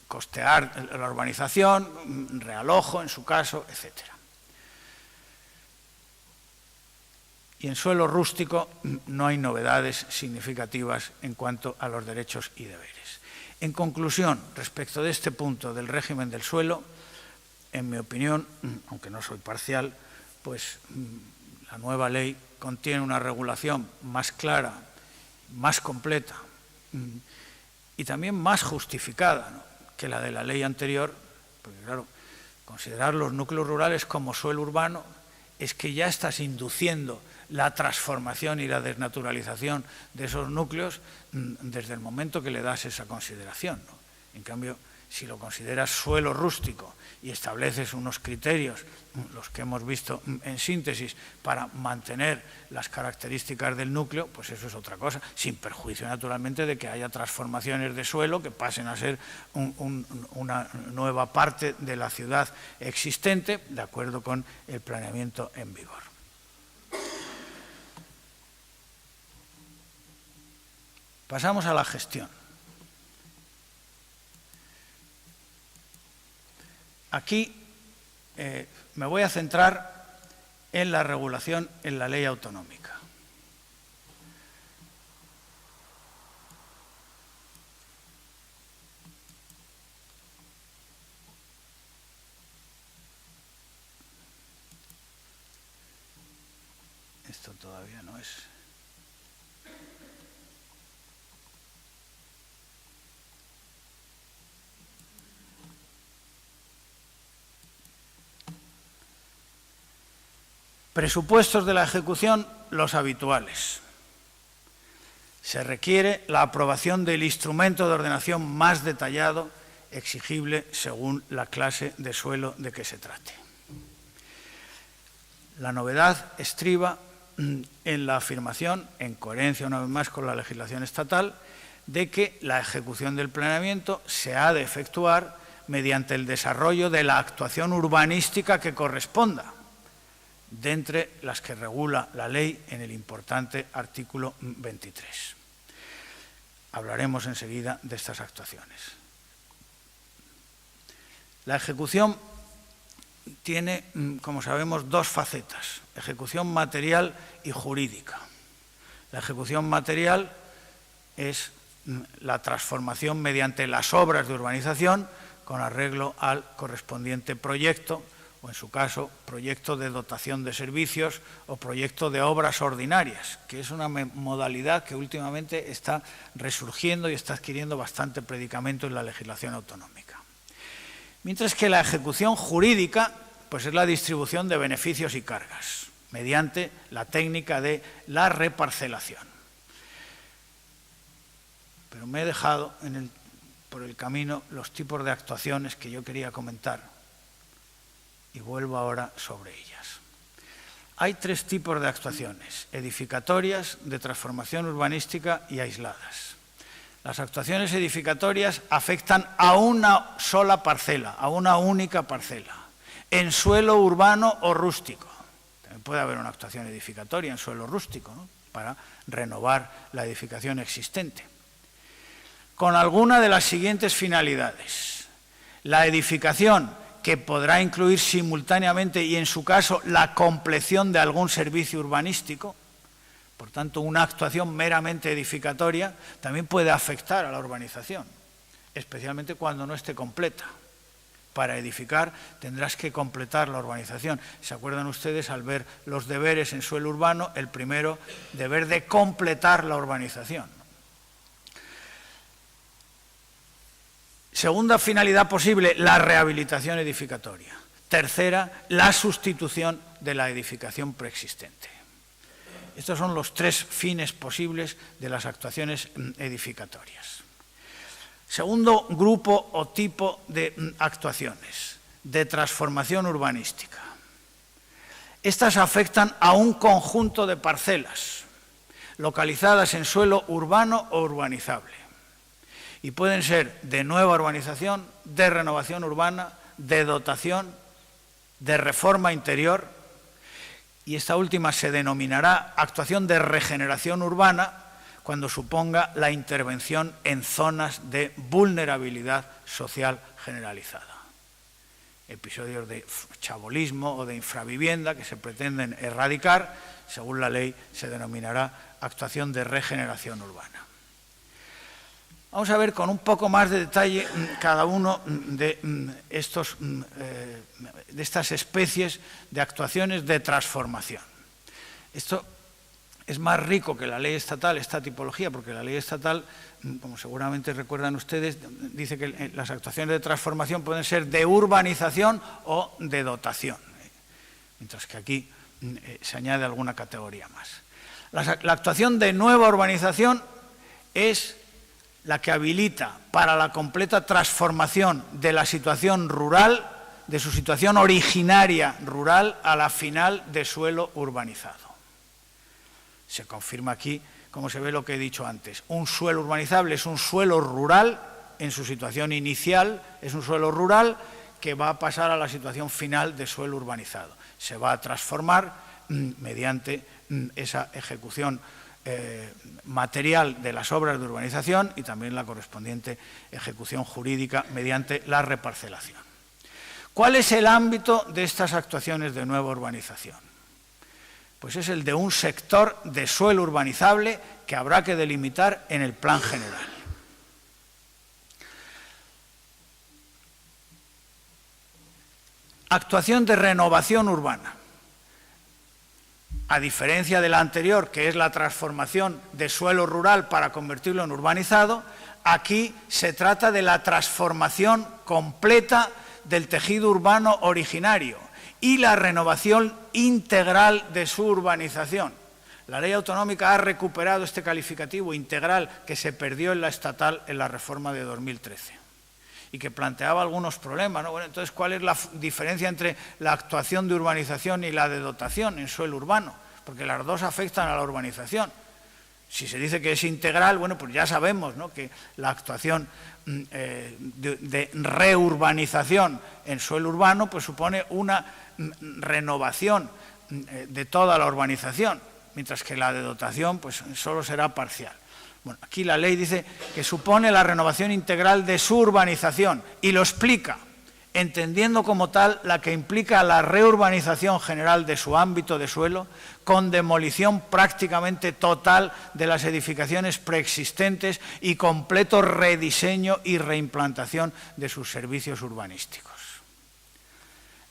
S2: costear la urbanización, realojo en su caso, etcétera. Y en suelo rústico no hay novedades significativas en cuanto a los derechos y deberes. En conclusión, respecto de este punto del régimen del suelo, en mi opinión, aunque no soy parcial, pues la nueva ley contiene una regulación más clara, más completa y también más justificada, ¿no?, que la de la ley anterior, porque claro, considerar los núcleos rurales como suelo urbano es que ya estás induciendo la transformación y la desnaturalización de esos núcleos desde el momento que le das esa consideración, ¿no? En cambio, si lo consideras suelo rústico y estableces unos criterios, los que hemos visto en síntesis, para mantener las características del núcleo, pues eso es otra cosa, sin perjuicio naturalmente de que haya transformaciones de suelo que pasen a ser una nueva parte de la ciudad existente, de acuerdo con el planeamiento en vigor. Pasamos a la gestión. Aquí me voy a centrar en la regulación en la ley autonómica. Esto todavía no es. Presupuestos de la ejecución, los habituales. Se requiere la aprobación del instrumento de ordenación más detallado exigible según la clase de suelo de que se trate. La novedad estriba en la afirmación, en coherencia una vez más con la legislación estatal, de que la ejecución del planeamiento se ha de efectuar mediante el desarrollo de la actuación urbanística que corresponda, de entre las que regula la ley en el importante artículo 23. Hablaremos enseguida de estas actuaciones. La ejecución tiene, como sabemos, dos facetas, ejecución material y jurídica. La ejecución material es la transformación mediante las obras de urbanización con arreglo al correspondiente proyecto, o en su caso, proyecto de dotación de servicios o proyecto de obras ordinarias, que es una modalidad que últimamente está resurgiendo y está adquiriendo bastante predicamento en la legislación autonómica. Mientras que la ejecución jurídica pues es la distribución de beneficios y cargas, mediante la técnica de la reparcelación. Pero me he dejado por el camino los tipos de actuaciones que yo quería comentar, y vuelvo ahora sobre ellas. Hay tres tipos de actuaciones: edificatorias, de transformación urbanística y aisladas. Las actuaciones edificatorias afectan a una sola parcela, a una única parcela, en suelo urbano o rústico. También puede haber una actuación edificatoria en suelo rústico, ¿no?, para renovar la edificación existente. Con alguna de las siguientes finalidades. La edificación, que podrá incluir simultáneamente y en su caso la compleción de algún servicio urbanístico, por tanto una actuación meramente edificatoria, también puede afectar a la urbanización, especialmente cuando no esté completa. Para edificar tendrás que completar la urbanización. ¿Se acuerdan ustedes al ver los deberes en suelo urbano? El primero, deber de completar la urbanización. Segunda finalidad posible, la rehabilitación edificatoria. Tercera, la sustitución de la edificación preexistente. Estos son los tres fines posibles de las actuaciones edificatorias. Segundo grupo o tipo de actuaciones, de transformación urbanística. Estas afectan a un conjunto de parcelas localizadas en suelo urbano o urbanizable. Y pueden ser de nueva urbanización, de renovación urbana, de dotación, de reforma interior, y esta última se denominará actuación de regeneración urbana cuando suponga la intervención en zonas de vulnerabilidad social generalizada. Episodios de chabolismo o de infravivienda que se pretenden erradicar, según la ley, se denominará actuación de regeneración urbana. Vamos a ver con un poco más de detalle cada uno de estas especies de actuaciones de transformación. Esto es más rico que la ley estatal, esta tipología, porque la ley estatal, como seguramente recuerdan ustedes, dice que las actuaciones de transformación pueden ser de urbanización o de dotación, mientras que aquí se añade alguna categoría más. La actuación de nueva urbanización es la que habilita para la completa transformación de la situación rural, de su situación originaria rural, a la final de suelo urbanizado. Se confirma aquí, como se ve lo que he dicho antes, un suelo urbanizable es un suelo rural, en su situación inicial es un suelo rural que va a pasar a la situación final de suelo urbanizado. Se va a transformar mediante esa ejecución material de las obras de urbanización y también la correspondiente ejecución jurídica mediante la reparcelación. ¿Cuál es el ámbito de estas actuaciones de nueva urbanización? Pues es el de un sector de suelo urbanizable que habrá que delimitar en el plan general. Actuación de renovación urbana. A diferencia de la anterior, que es la transformación de suelo rural para convertirlo en urbanizado, aquí se trata de la transformación completa del tejido urbano originario y la renovación integral de su urbanización. La ley autonómica ha recuperado este calificativo integral que se perdió en la estatal en la reforma de 2013 y que planteaba algunos problemas, ¿no? Bueno, entonces, ¿cuál es la diferencia entre la actuación de urbanización y la de dotación en suelo urbano? Porque las dos afectan a la urbanización. Si se dice que es integral, bueno, pues ya sabemos, ¿no?, que la actuación de reurbanización en suelo urbano pues supone una renovación de toda la urbanización, mientras que la de dotación pues solo será parcial. Bueno, aquí la ley dice que supone la renovación integral de su urbanización y lo explica, entendiendo como tal la que implica la reurbanización general de su ámbito de suelo con demolición prácticamente total de las edificaciones preexistentes y completo rediseño y reimplantación de sus servicios urbanísticos.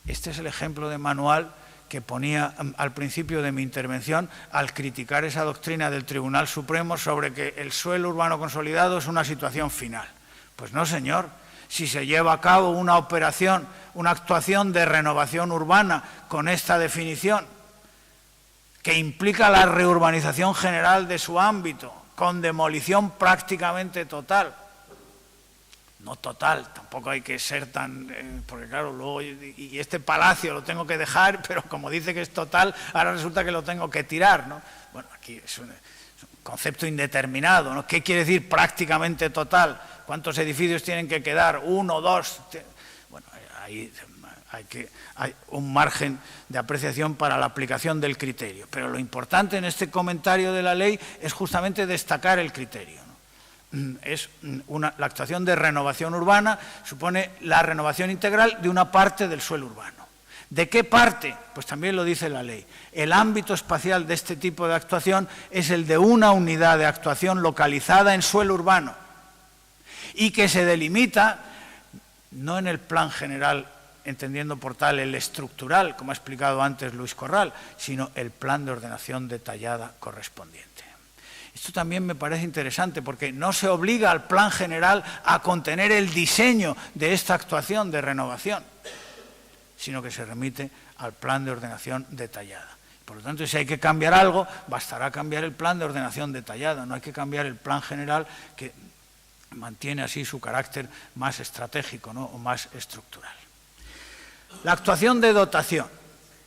S2: Este es el ejemplo de manual que ponía al principio de mi intervención al criticar esa doctrina del Tribunal Supremo sobre que el suelo urbano consolidado es una situación final. Pues no, señor. Si se lleva a cabo una operación, una actuación de renovación urbana con esta definición, que implica la reurbanización general de su ámbito, con demolición prácticamente total, no total, tampoco hay que ser tan... porque claro, luego y este palacio lo tengo que dejar, pero como dice que es total, ahora resulta que lo tengo que tirar, ¿no? Bueno, aquí es concepto indeterminado, ¿no? ¿Qué quiere decir prácticamente total? ¿Cuántos edificios tienen que quedar? ¿1, 2? Bueno, ahí hay un margen de apreciación para la aplicación del criterio. Pero lo importante en este comentario de la ley es justamente destacar el criterio, ¿no? La actuación de renovación urbana supone la renovación integral de una parte del suelo urbano. ¿De qué parte? Pues también lo dice la ley. El ámbito espacial de este tipo de actuación es el de una unidad de actuación localizada en suelo urbano y que se delimita no en el plan general, entendiendo por tal el estructural, como ha explicado antes Luis Corral, sino el plan de ordenación detallada correspondiente. Esto también me parece interesante porque no se obliga al plan general a contener el diseño de esta actuación de renovación, sino que se remite al plan de ordenación detallada. Por lo tanto, si hay que cambiar algo, bastará cambiar el plan de ordenación detallada, no hay que cambiar el plan general que mantiene así su carácter más estratégico, ¿no? O más estructural. La actuación de dotación,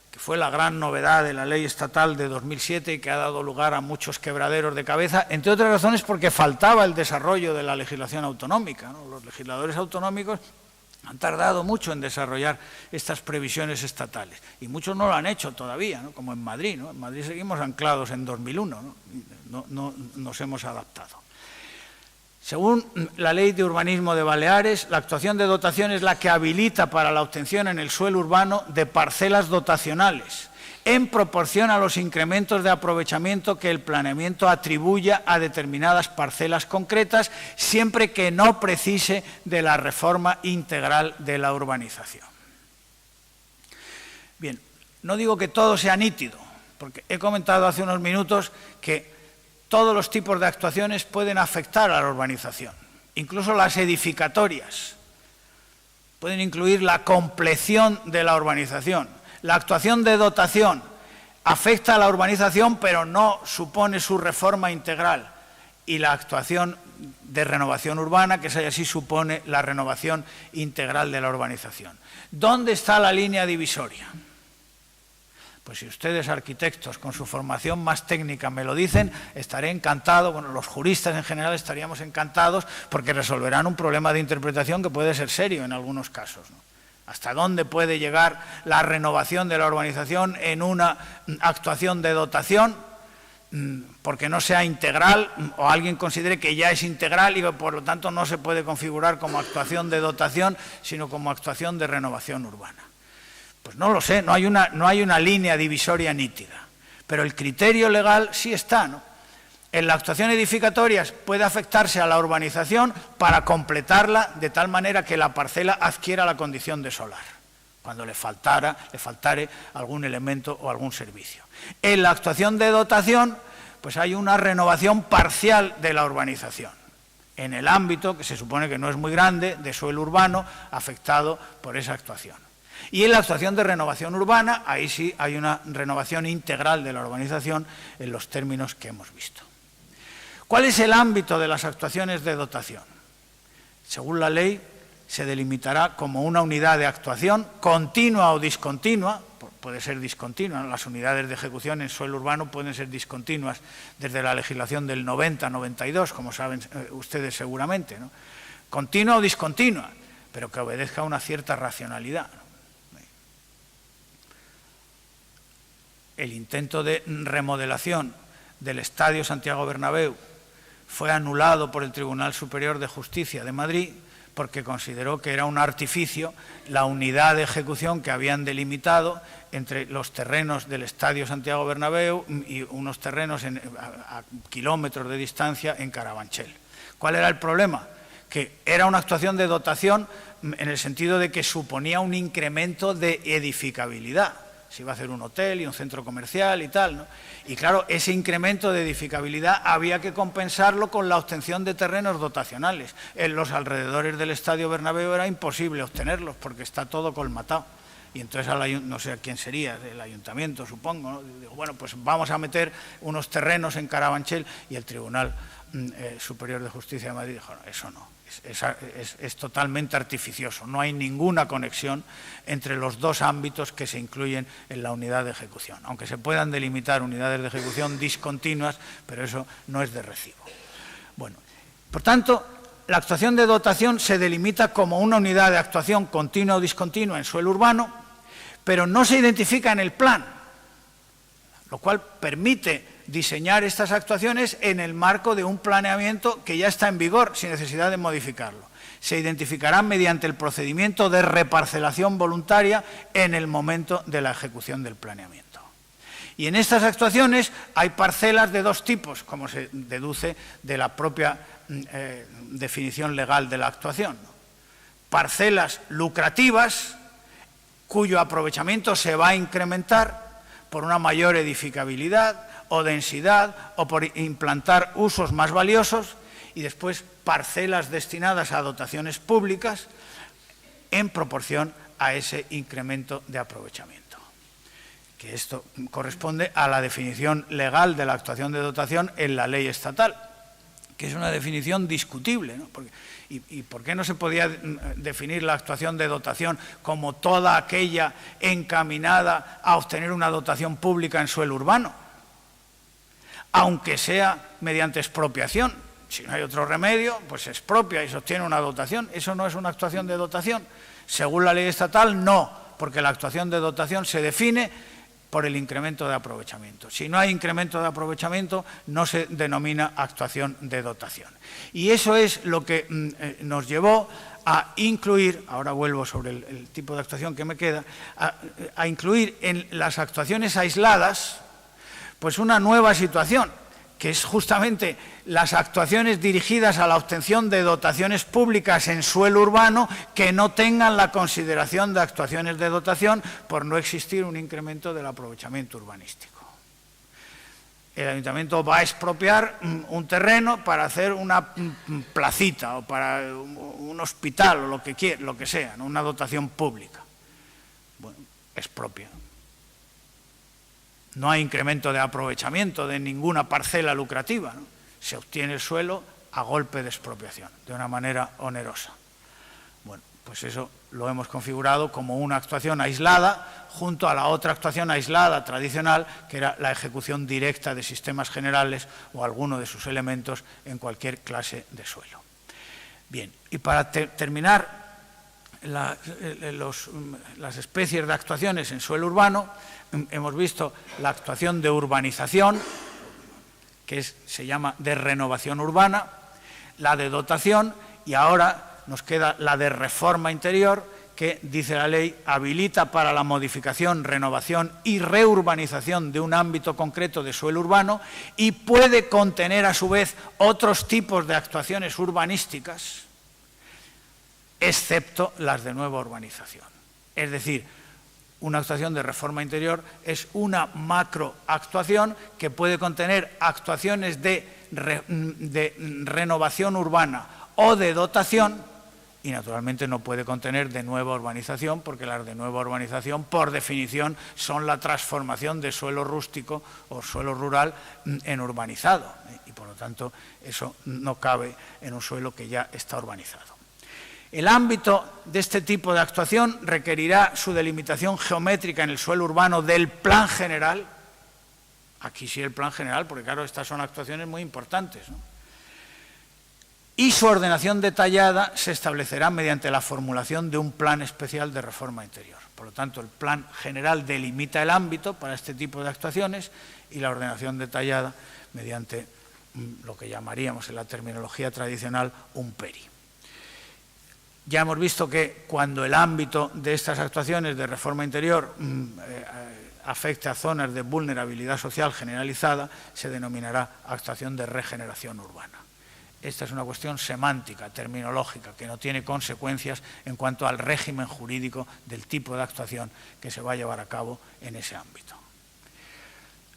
S2: que fue la gran novedad de la ley estatal de 2007 y que ha dado lugar a muchos quebraderos de cabeza, entre otras razones porque faltaba el desarrollo de la legislación autonómica, ¿no? Los legisladores autonómicos han tardado mucho en desarrollar estas previsiones estatales y muchos no lo han hecho todavía, ¿no? Como en Madrid, ¿no? En Madrid seguimos anclados en 2001, ¿no? No nos hemos adaptado. Según la Ley de Urbanismo de Baleares, la actuación de dotación es la que habilita para la obtención en el suelo urbano de parcelas dotacionales en proporción a los incrementos de aprovechamiento que el planeamiento atribuya a determinadas parcelas concretas, siempre que no precise de la reforma integral de la urbanización. Bien, no digo que todo sea nítido, porque he comentado hace unos minutos que todos los tipos de actuaciones pueden afectar a la urbanización, incluso las edificatorias. Pueden incluir la compleción de la urbanización. La actuación de dotación afecta a la urbanización, pero no supone su reforma integral. Y la actuación de renovación urbana, que así supone la renovación integral de la urbanización. ¿Dónde está la línea divisoria? Pues si ustedes, arquitectos, con su formación más técnica me lo dicen, estaré encantado, bueno, los juristas en general estaríamos encantados porque resolverán un problema de interpretación que puede ser serio en algunos casos, ¿no? ¿Hasta dónde puede llegar la renovación de la urbanización en una actuación de dotación? Porque no sea integral o alguien considere que ya es integral y por lo tanto no se puede configurar como actuación de dotación, sino como actuación de renovación urbana. Pues no lo sé, no hay una línea divisoria nítida, pero el criterio legal sí está, ¿no? En la actuación edificatoria puede afectarse a la urbanización para completarla de tal manera que la parcela adquiera la condición de solar, cuando le faltare algún elemento o algún servicio. En la actuación de dotación, pues hay una renovación parcial de la urbanización, en el ámbito, que se supone que no es muy grande, de suelo urbano afectado por esa actuación. Y en la actuación de renovación urbana, ahí sí hay una renovación integral de la urbanización en los términos que hemos visto. ¿Cuál es el ámbito de las actuaciones de dotación? Según la ley, se delimitará como una unidad de actuación continua o discontinua, puede ser discontinua, las unidades de ejecución en suelo urbano pueden ser discontinuas desde la legislación del 90-92, como saben ustedes seguramente, ¿no? Continua o discontinua, pero que obedezca a una cierta racionalidad, ¿no? El intento de remodelación del Estadio Santiago Bernabéu fue anulado por el Tribunal Superior de Justicia de Madrid porque consideró que era un artificio la unidad de ejecución que habían delimitado entre los terrenos del Estadio Santiago Bernabéu y unos terrenos a kilómetros de distancia en Carabanchel. ¿Cuál era el problema? Que era una actuación de dotación en el sentido de que suponía un incremento de edificabilidad. Se iba a hacer un hotel y un centro comercial y tal, ¿no? Y claro, ese incremento de edificabilidad había que compensarlo con la obtención de terrenos dotacionales. En los alrededores del Estadio Bernabéu era imposible obtenerlos porque está todo colmatado. y entonces no sé a quién sería, el ayuntamiento supongo, ¿no? Digo, bueno, pues vamos a meter unos terrenos en Carabanchel, y el Tribunal Superior de Justicia de Madrid dijo, no, eso no, es totalmente artificioso, no hay ninguna conexión entre los dos ámbitos que se incluyen en la unidad de ejecución, aunque se puedan delimitar unidades de ejecución discontinuas, pero eso no es de recibo. Bueno, por tanto, la actuación de dotación se delimita como una unidad de actuación continua o discontinua en suelo urbano, pero no se identifica en el plan, lo cual permite diseñar estas actuaciones en el marco de un planeamiento que ya está en vigor, sin necesidad de modificarlo. Se identificarán mediante el procedimiento de reparcelación voluntaria en el momento de la ejecución del planeamiento. Y en estas actuaciones hay parcelas de dos tipos, como se deduce de la propia definición legal de la actuación. Parcelas lucrativas, cuyo aprovechamiento se va a incrementar por una mayor edificabilidad o densidad o por implantar usos más valiosos, y después parcelas destinadas a dotaciones públicas en proporción a ese incremento de aprovechamiento. Que esto corresponde a la definición legal de la actuación de dotación en la ley estatal, que es una definición discutible, ¿no? ¿Y por qué no se podía definir la actuación de dotación como toda aquella encaminada a obtener una dotación pública en suelo urbano? Aunque sea mediante expropiación. Si no hay otro remedio, pues se expropia y se obtiene una dotación. ¿Eso no es una actuación de dotación? Según la ley estatal, no, porque la actuación de dotación se define por el incremento de aprovechamiento. Si no hay incremento de aprovechamiento, no se denomina actuación de dotación. Y eso es lo que nos llevó a incluir, ahora vuelvo sobre el tipo de actuación que me queda, a incluir en las actuaciones aisladas pues una nueva situación, que es justamente las actuaciones dirigidas a la obtención de dotaciones públicas en suelo urbano que no tengan la consideración de actuaciones de dotación por no existir un incremento del aprovechamiento urbanístico. El ayuntamiento va a expropiar un terreno para hacer una placita o para un hospital o lo que sea, ¿no? Una dotación pública. Bueno, expropia. No hay incremento de aprovechamiento de ninguna parcela lucrativa, ¿no? Se obtiene el suelo a golpe de expropiación, de una manera onerosa. Bueno, pues eso lo hemos configurado como una actuación aislada junto a la otra actuación aislada tradicional, que era la ejecución directa de sistemas generales o alguno de sus elementos en cualquier clase de suelo. Bien, y para terminar las especies de actuaciones en suelo urbano, hemos visto la actuación de urbanización, que se llama de renovación urbana, la de dotación, y ahora nos queda la de reforma interior, que, dice la ley, habilita para la modificación, renovación y reurbanización de un ámbito concreto de suelo urbano y puede contener a su vez otros tipos de actuaciones urbanísticas, excepto las de nueva urbanización. Es decir, una actuación de reforma interior es una macroactuación que puede contener actuaciones de renovación urbana o de dotación, y naturalmente no puede contener de nueva urbanización, porque las de nueva urbanización, por definición, son la transformación de suelo rústico o suelo rural en urbanizado, y por lo tanto eso no cabe en un suelo que ya está urbanizado. El ámbito de este tipo de actuación requerirá su delimitación geométrica en el suelo urbano del plan general. Aquí sí el plan general, porque claro, estas son actuaciones muy importantes, ¿no? Y su ordenación detallada se establecerá mediante la formulación de un plan especial de reforma interior. Por lo tanto, el plan general delimita el ámbito para este tipo de actuaciones y la ordenación detallada mediante lo que llamaríamos en la terminología tradicional un PERI. Ya hemos visto que cuando el ámbito de estas actuaciones de reforma interior afecte a zonas de vulnerabilidad social generalizada, se denominará actuación de regeneración urbana. Esta es una cuestión semántica, terminológica, que no tiene consecuencias en cuanto al régimen jurídico del tipo de actuación que se va a llevar a cabo en ese ámbito.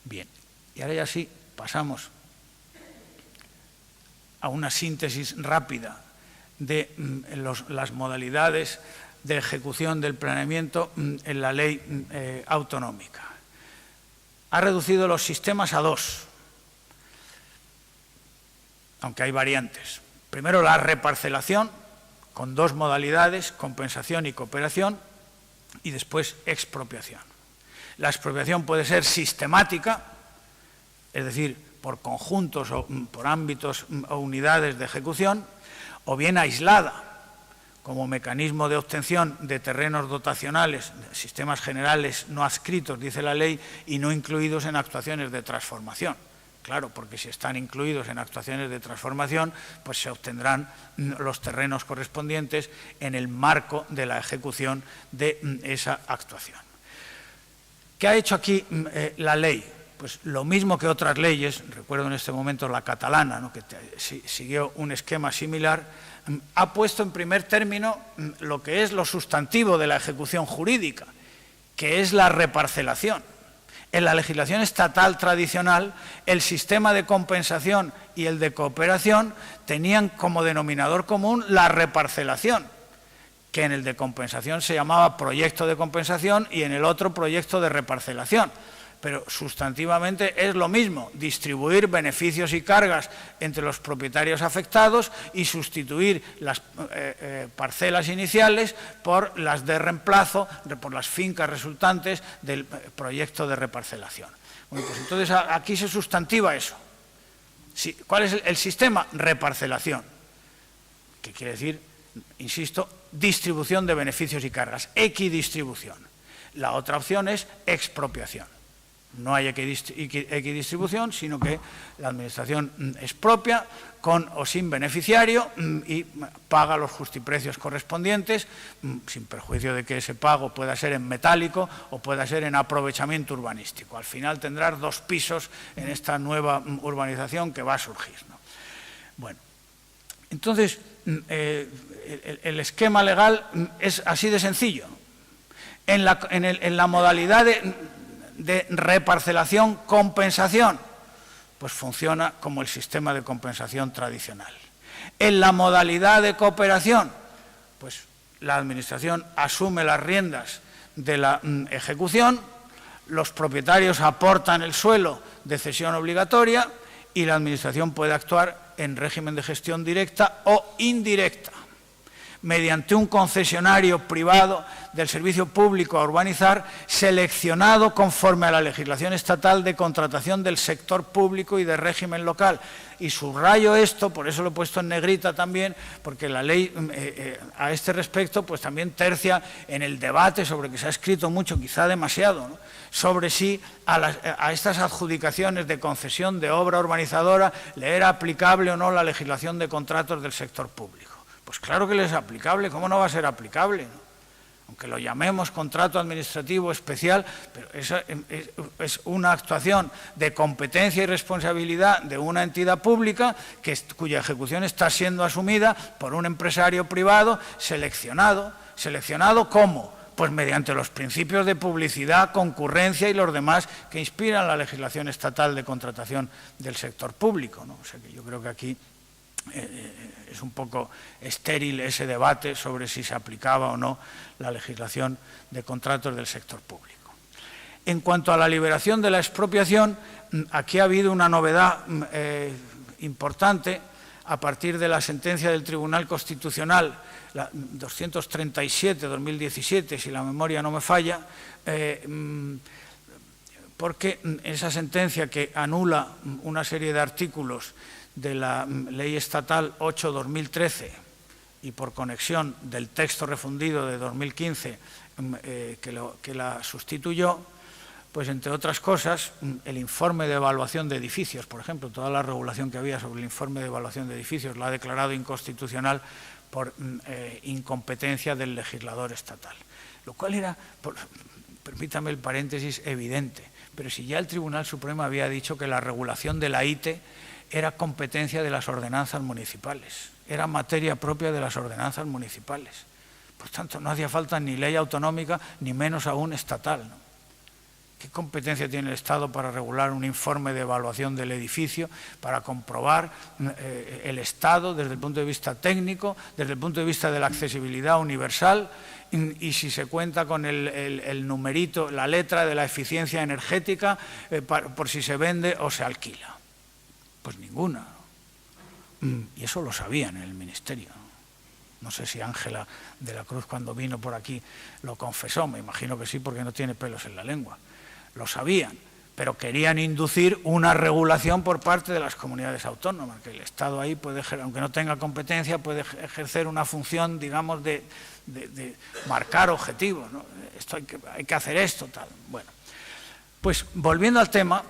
S2: Bien, y ahora ya sí pasamos a una síntesis rápida de las modalidades de ejecución del planeamiento en la ley autonómica. Ha reducido los sistemas a dos, aunque hay variantes. Primero, la reparcelación, con dos modalidades, compensación y cooperación, y después expropiación. La expropiación puede ser sistemática, es decir, por conjuntos o por ámbitos o unidades de ejecución, o bien aislada, como mecanismo de obtención de terrenos dotacionales, sistemas generales no adscritos, dice la ley, y no incluidos en actuaciones de transformación. Claro, porque si están incluidos en actuaciones de transformación, pues se obtendrán los terrenos correspondientes en el marco de la ejecución de esa actuación. ¿Qué ha hecho aquí la ley? Pues lo mismo que otras leyes, recuerdo en este momento la catalana, ¿no?, que siguió un esquema similar, ha puesto en primer término lo que es lo sustantivo de la ejecución jurídica, que es la reparcelación. En la legislación estatal tradicional, el sistema de compensación y el de cooperación tenían como denominador común la reparcelación, que en el de compensación se llamaba proyecto de compensación y en el otro proyecto de reparcelación. Pero sustantivamente es lo mismo, distribuir beneficios y cargas entre los propietarios afectados y sustituir las parcelas iniciales por las de reemplazo, por las fincas resultantes del proyecto de reparcelación. Bueno, pues entonces aquí se sustantiva eso. ¿Cuál es el sistema? Reparcelación, que quiere decir, insisto, distribución de beneficios y cargas, equidistribución. La otra opción es expropiación. No hay equidistribución, sino que la administración expropia con o sin beneficiario y paga los justiprecios correspondientes, sin perjuicio de que ese pago pueda ser en metálico o pueda ser en aprovechamiento urbanístico. Al final tendrás dos pisos en esta nueva urbanización que va a surgir, ¿no? Bueno, entonces el esquema legal es así de sencillo. En la modalidad de reparcelación-compensación, pues funciona como el sistema de compensación tradicional. En la modalidad de cooperación, pues la administración asume las riendas de la ejecución, los propietarios aportan el suelo de cesión obligatoria y la administración puede actuar en régimen de gestión directa o indirecta, mediante un concesionario privado del servicio público a urbanizar, seleccionado conforme a la legislación estatal de contratación del sector público y de régimen local. Y subrayo esto, por eso lo he puesto en negrita también, porque la ley a este respecto pues también tercia en el debate sobre que se ha escrito mucho, quizá demasiado, ¿no?, sobre si a estas adjudicaciones de concesión de obra urbanizadora le era aplicable o no la legislación de contratos del sector público. Pues claro que le es aplicable, ¿cómo no va a ser aplicable?, ¿no? Aunque lo llamemos contrato administrativo especial, pero esa es una actuación de competencia y responsabilidad de una entidad pública cuya ejecución está siendo asumida por un empresario privado seleccionado. ¿Seleccionado cómo? Pues mediante los principios de publicidad, concurrencia y los demás que inspiran la legislación estatal de contratación del sector público, ¿no? O sea que yo creo que aquí es un poco estéril ese debate sobre si se aplicaba o no la legislación de contratos del sector público. En cuanto a la liberación de la expropiación, aquí ha habido una novedad importante a partir de la sentencia del Tribunal Constitucional, la 237-2017, si la memoria no me falla, porque esa sentencia que anula una serie de artículos de la Ley Estatal 8/2013 y por conexión del texto refundido de 2015 que la sustituyó, pues entre otras cosas, el informe de evaluación de edificios, por ejemplo, toda la regulación que había sobre el informe de evaluación de edificios la ha declarado inconstitucional por incompetencia del legislador estatal. Lo cual era, permítame el paréntesis, evidente, pero si ya el Tribunal Supremo había dicho que la regulación de la ITE era competencia de las ordenanzas municipales, era materia propia de las ordenanzas municipales. Por tanto, no hacía falta ni ley autonómica, ni menos aún estatal, ¿no? ¿Qué competencia tiene el Estado para regular un informe de evaluación del edificio, para comprobar el estado desde el punto de vista técnico, desde el punto de vista de la accesibilidad universal y si se cuenta con el numerito, la letra de la eficiencia energética por si se vende o se alquila? Pues ninguna. Y eso lo sabían en el Ministerio. No sé si Ángela de la Cruz cuando vino por aquí lo confesó, me imagino que sí porque no tiene pelos en la lengua. Lo sabían, pero querían inducir una regulación por parte de las comunidades autónomas, que el Estado ahí puede, aunque no tenga competencia, puede ejercer una función, digamos, de marcar objetivos, ¿no? Esto hay que hacer esto, tal. Bueno, pues volviendo al tema,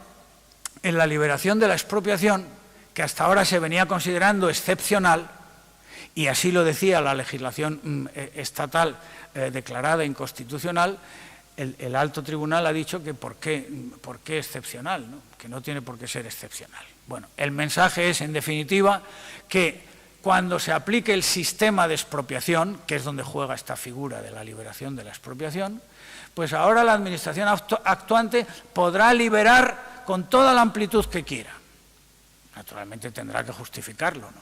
S2: en la liberación de la expropiación, que hasta ahora se venía considerando excepcional, y así lo decía la legislación estatal declarada inconstitucional, el alto tribunal ha dicho que por qué excepcional, ¿no? Que no tiene por qué ser excepcional. Bueno, el mensaje es, en definitiva, que cuando se aplique el sistema de expropiación, que es donde juega esta figura de la liberación de la expropiación, pues ahora la administración actuante podrá liberar con toda la amplitud que quiera. Naturalmente tendrá que justificarlo, ¿no?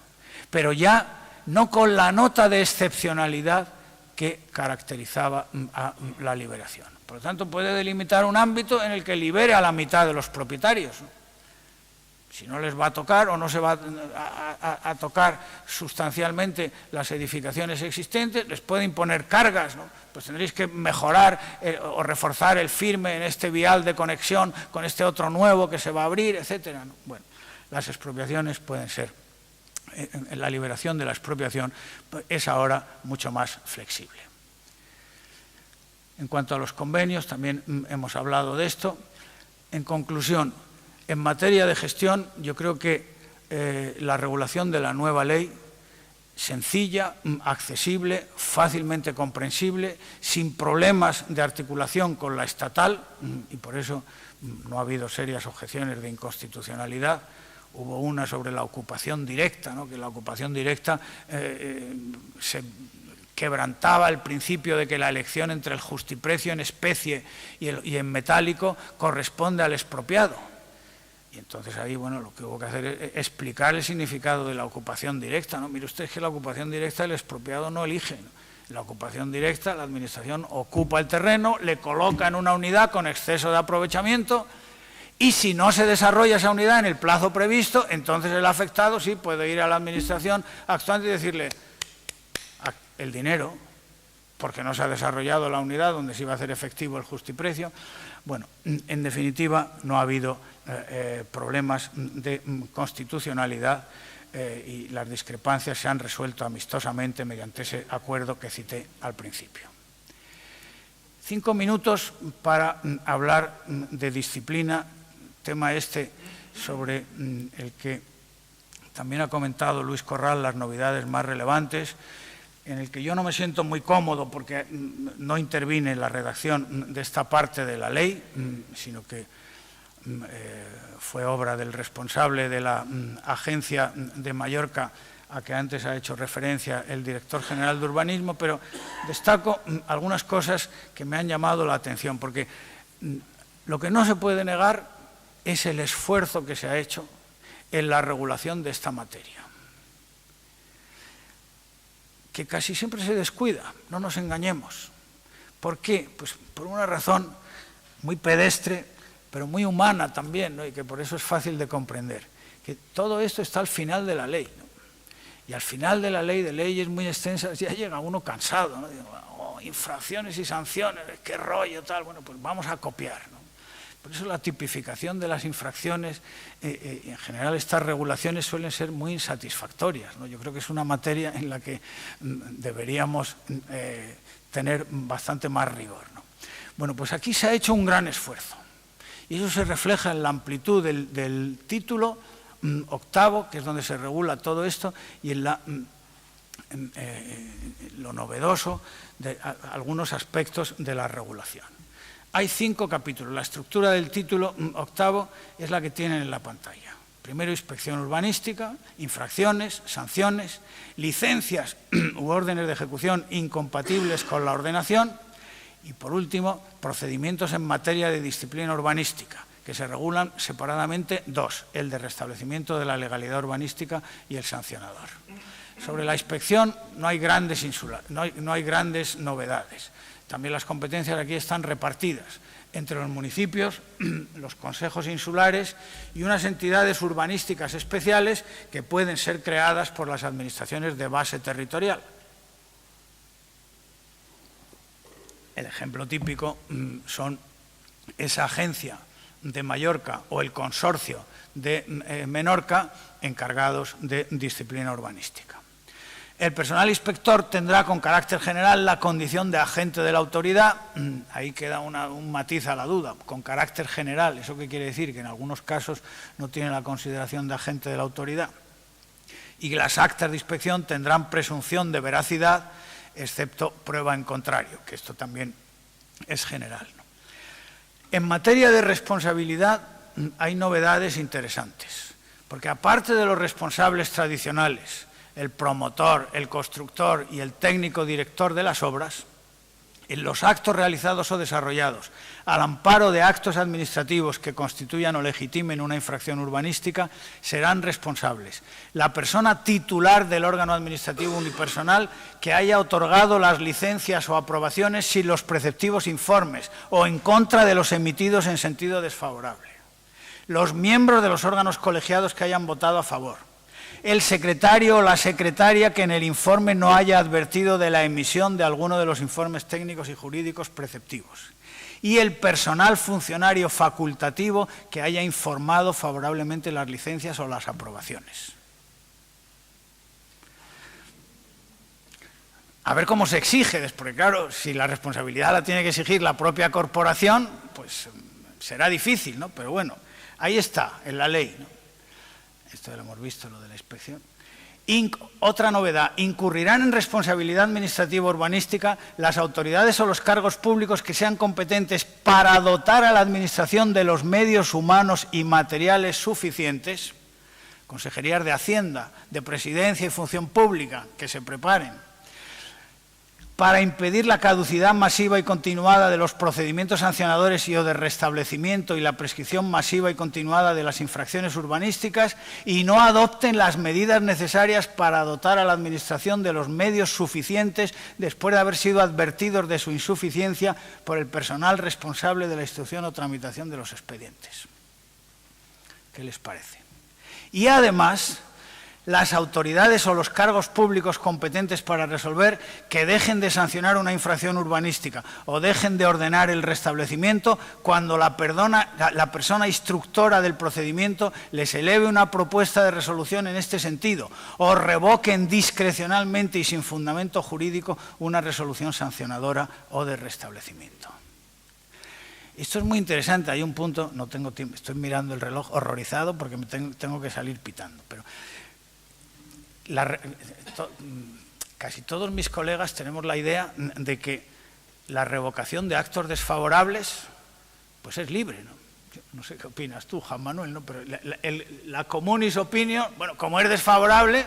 S2: Pero ya no con la nota de excepcionalidad que caracterizaba a la liberación. Por lo tanto, puede delimitar un ámbito en el que libere a la mitad de los propietarios, ¿no? Si no les va a tocar o no se va a tocar sustancialmente las edificaciones existentes, les puede imponer cargas, ¿no? Pues tendréis que mejorar o reforzar el firme en este vial de conexión con este otro nuevo que se va a abrir, etcétera, ¿no? Bueno, las expropiaciones pueden ser, la liberación de la expropiación es ahora mucho más flexible. En cuanto a los convenios, también hemos hablado de esto. En conclusión, en materia de gestión, yo creo que la regulación de la nueva ley, sencilla, accesible, fácilmente comprensible, sin problemas de articulación con la estatal, y por eso no ha habido serias objeciones de inconstitucionalidad. Hubo una sobre la ocupación directa, ¿no? Que la ocupación directa se quebrantaba el principio de que la elección entre el justiprecio en especie y en metálico corresponde al expropiado. Y entonces ahí, bueno, lo que hubo que hacer es explicar el significado de la ocupación directa, ¿no? Mire usted que la ocupación directa el expropiado no elige, ¿no? La ocupación directa, la administración ocupa el terreno, le coloca en una unidad con exceso de aprovechamiento y si no se desarrolla esa unidad en el plazo previsto, entonces el afectado sí puede ir a la administración actuante y decirle el dinero, porque no se ha desarrollado la unidad donde se iba a hacer efectivo el justiprecio. Bueno, en definitiva, no ha habido problemas de constitucionalidad y las discrepancias se han resuelto amistosamente mediante ese acuerdo que cité al principio. 5 minutos para hablar de disciplina, tema este sobre el que también ha comentado Luis Corral las novedades más relevantes, en el que yo no me siento muy cómodo porque no intervine en la redacción de esta parte de la ley, sino que fue obra del responsable de la agencia de Mallorca a que antes ha hecho referencia el director general de urbanismo, pero destaco algunas cosas que me han llamado la atención, porque lo que no se puede negar es el esfuerzo que se ha hecho en la regulación de esta materia, que casi siempre se descuida, no nos engañemos. ¿Por qué? Pues por una razón muy pedestre, pero muy humana también, ¿no? Y que por eso es fácil de comprender, que todo esto está al final de la ley, ¿no? Y al final de la ley, de leyes muy extensas, ya llega uno cansado, ¿no? Digo, oh, infracciones y sanciones, qué rollo, tal. Bueno, pues vamos a copiar, ¿no? Por eso la tipificación de las infracciones, en general estas regulaciones suelen ser muy insatisfactorias, ¿no? Yo creo que es una materia en la que deberíamos tener bastante más rigor, ¿no? Bueno, pues aquí se ha hecho un gran esfuerzo y eso se refleja en la amplitud del título octavo, que es donde se regula todo esto, y en lo novedoso de algunos aspectos de la regulación. Hay 5 capítulos. La estructura del título octavo es la que tienen en la pantalla. Primero, inspección urbanística, infracciones, sanciones, licencias u órdenes de ejecución incompatibles con la ordenación, Y por último, procedimientos en materia de disciplina urbanística, que se regulan separadamente dos, el de restablecimiento de la legalidad urbanística y el sancionador. Sobre la inspección no hay grandes novedades. También las competencias aquí están repartidas entre los municipios, los consejos insulares y unas entidades urbanísticas especiales que pueden ser creadas por las administraciones de base territorial. El ejemplo típico son esa agencia de Mallorca o el consorcio de Menorca encargados de disciplina urbanística. El personal inspector tendrá con carácter general la condición de agente de la autoridad. Ahí queda un matiz a la duda. Con carácter general, ¿eso qué quiere decir? Que en algunos casos no tiene la consideración de agente de la autoridad. Y que las actas de inspección tendrán presunción de veracidad, excepto prueba en contrario, que esto también es general, ¿no? En materia de responsabilidad hay novedades interesantes, porque aparte de los responsables tradicionales, el promotor, el constructor y el técnico director de las obras, en los actos realizados o desarrollados al amparo de actos administrativos que constituyan o legitimen una infracción urbanística, serán responsables la persona titular del órgano administrativo unipersonal que haya otorgado las licencias o aprobaciones sin los preceptivos informes o en contra de los emitidos en sentido desfavorable, los miembros de los órganos colegiados que hayan votado a favor, el secretario o la secretaria que en el informe no haya advertido de la emisión de alguno de los informes técnicos y jurídicos preceptivos, y el personal funcionario facultativo que haya informado favorablemente las licencias o las aprobaciones. A ver cómo se exige, porque claro, si la responsabilidad la tiene que exigir la propia corporación, pues será difícil, ¿no? Pero bueno, ahí está, en la ley, ¿no? Esto ya lo hemos visto, lo de la inspección. Otra novedad, incurrirán en responsabilidad administrativa urbanística las autoridades o los cargos públicos que sean competentes para dotar a la Administración de los medios humanos y materiales suficientes, consejerías de Hacienda, de Presidencia y Función Pública, que se preparen, para impedir la caducidad masiva y continuada de los procedimientos sancionadores y o de restablecimiento y la prescripción masiva y continuada de las infracciones urbanísticas y no adopten las medidas necesarias para dotar a la Administración de los medios suficientes después de haber sido advertidos de su insuficiencia por el personal responsable de la instrucción o tramitación de los expedientes. ¿Qué les parece? Y además, las autoridades o los cargos públicos competentes para resolver que dejen de sancionar una infracción urbanística o dejen de ordenar el restablecimiento cuando la persona instructora del procedimiento les eleve una propuesta de resolución en este sentido o revoquen discrecionalmente y sin fundamento jurídico una resolución sancionadora o de restablecimiento. Esto es muy interesante, hay un punto, no tengo tiempo, estoy mirando el reloj horrorizado porque tengo que salir pitando, pero casi todos mis colegas tenemos la idea de que la revocación de actos desfavorables pues es libre, ¿no? Yo no sé qué opinas tú, Juan Manuel, ¿no? Pero la communis opinion, bueno, como es desfavorable,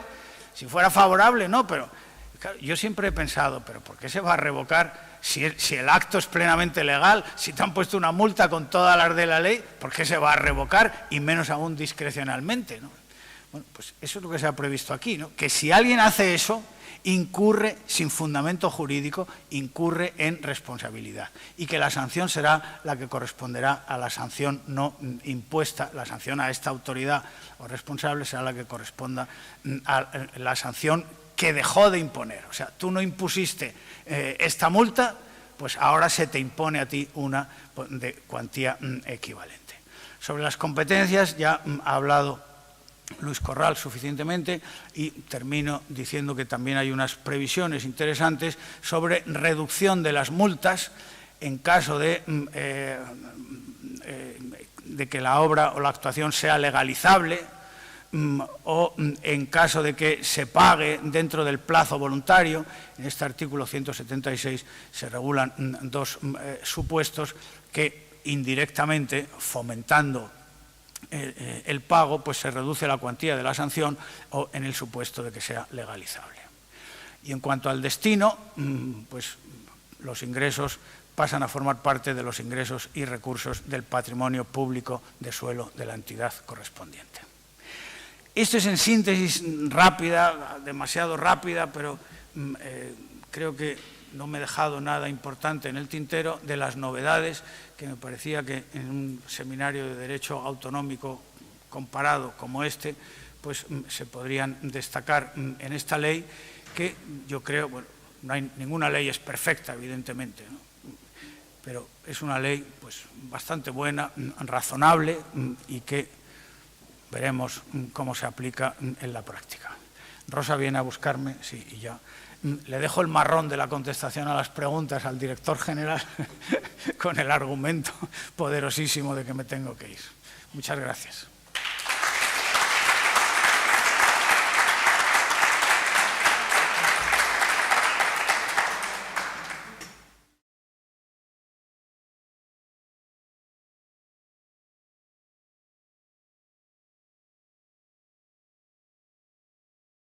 S2: si fuera favorable, no, pero claro, yo siempre he pensado, pero ¿por qué se va a revocar si el acto es plenamente legal? Si te han puesto una multa con todas las de la ley, ¿por qué se va a revocar? Y menos aún discrecionalmente, ¿no? Bueno, pues eso es lo que se ha previsto aquí, ¿no? Que si alguien hace eso, incurre, sin fundamento jurídico, incurre en responsabilidad. Y que la sanción será la que corresponderá a la sanción no impuesta, la sanción a esta autoridad o responsable será la que corresponda a la sanción que dejó de imponer. O sea, tú no impusiste esta multa, pues ahora se te impone a ti una de cuantía equivalente. Sobre las competencias ya ha hablado Luis Corral suficientemente y termino diciendo que también hay unas previsiones interesantes sobre reducción de las multas en caso de que la obra o la actuación sea legalizable o en caso de que se pague dentro del plazo voluntario. En este artículo 176 se regulan dos supuestos que indirectamente, fomentando el pago, pues se reduce la cuantía de la sanción o en el supuesto de que sea legalizable. Y en cuanto al destino, pues los ingresos pasan a formar parte de los ingresos y recursos del patrimonio público de suelo de la entidad correspondiente. Esto es en síntesis rápida, demasiado rápida, pero creo que no me he dejado nada importante en el tintero de las novedades que me parecía que en un seminario de Derecho Autonómico comparado como este, pues se podrían destacar en esta ley que yo creo, bueno, no hay ninguna ley es perfecta, evidentemente, ¿no? Pero es una ley pues bastante buena, razonable y que veremos cómo se aplica en la práctica. Rosa viene a buscarme, sí, y ya le dejo el marrón de la contestación a las preguntas al director general con el argumento poderosísimo de que me tengo que ir. Muchas gracias.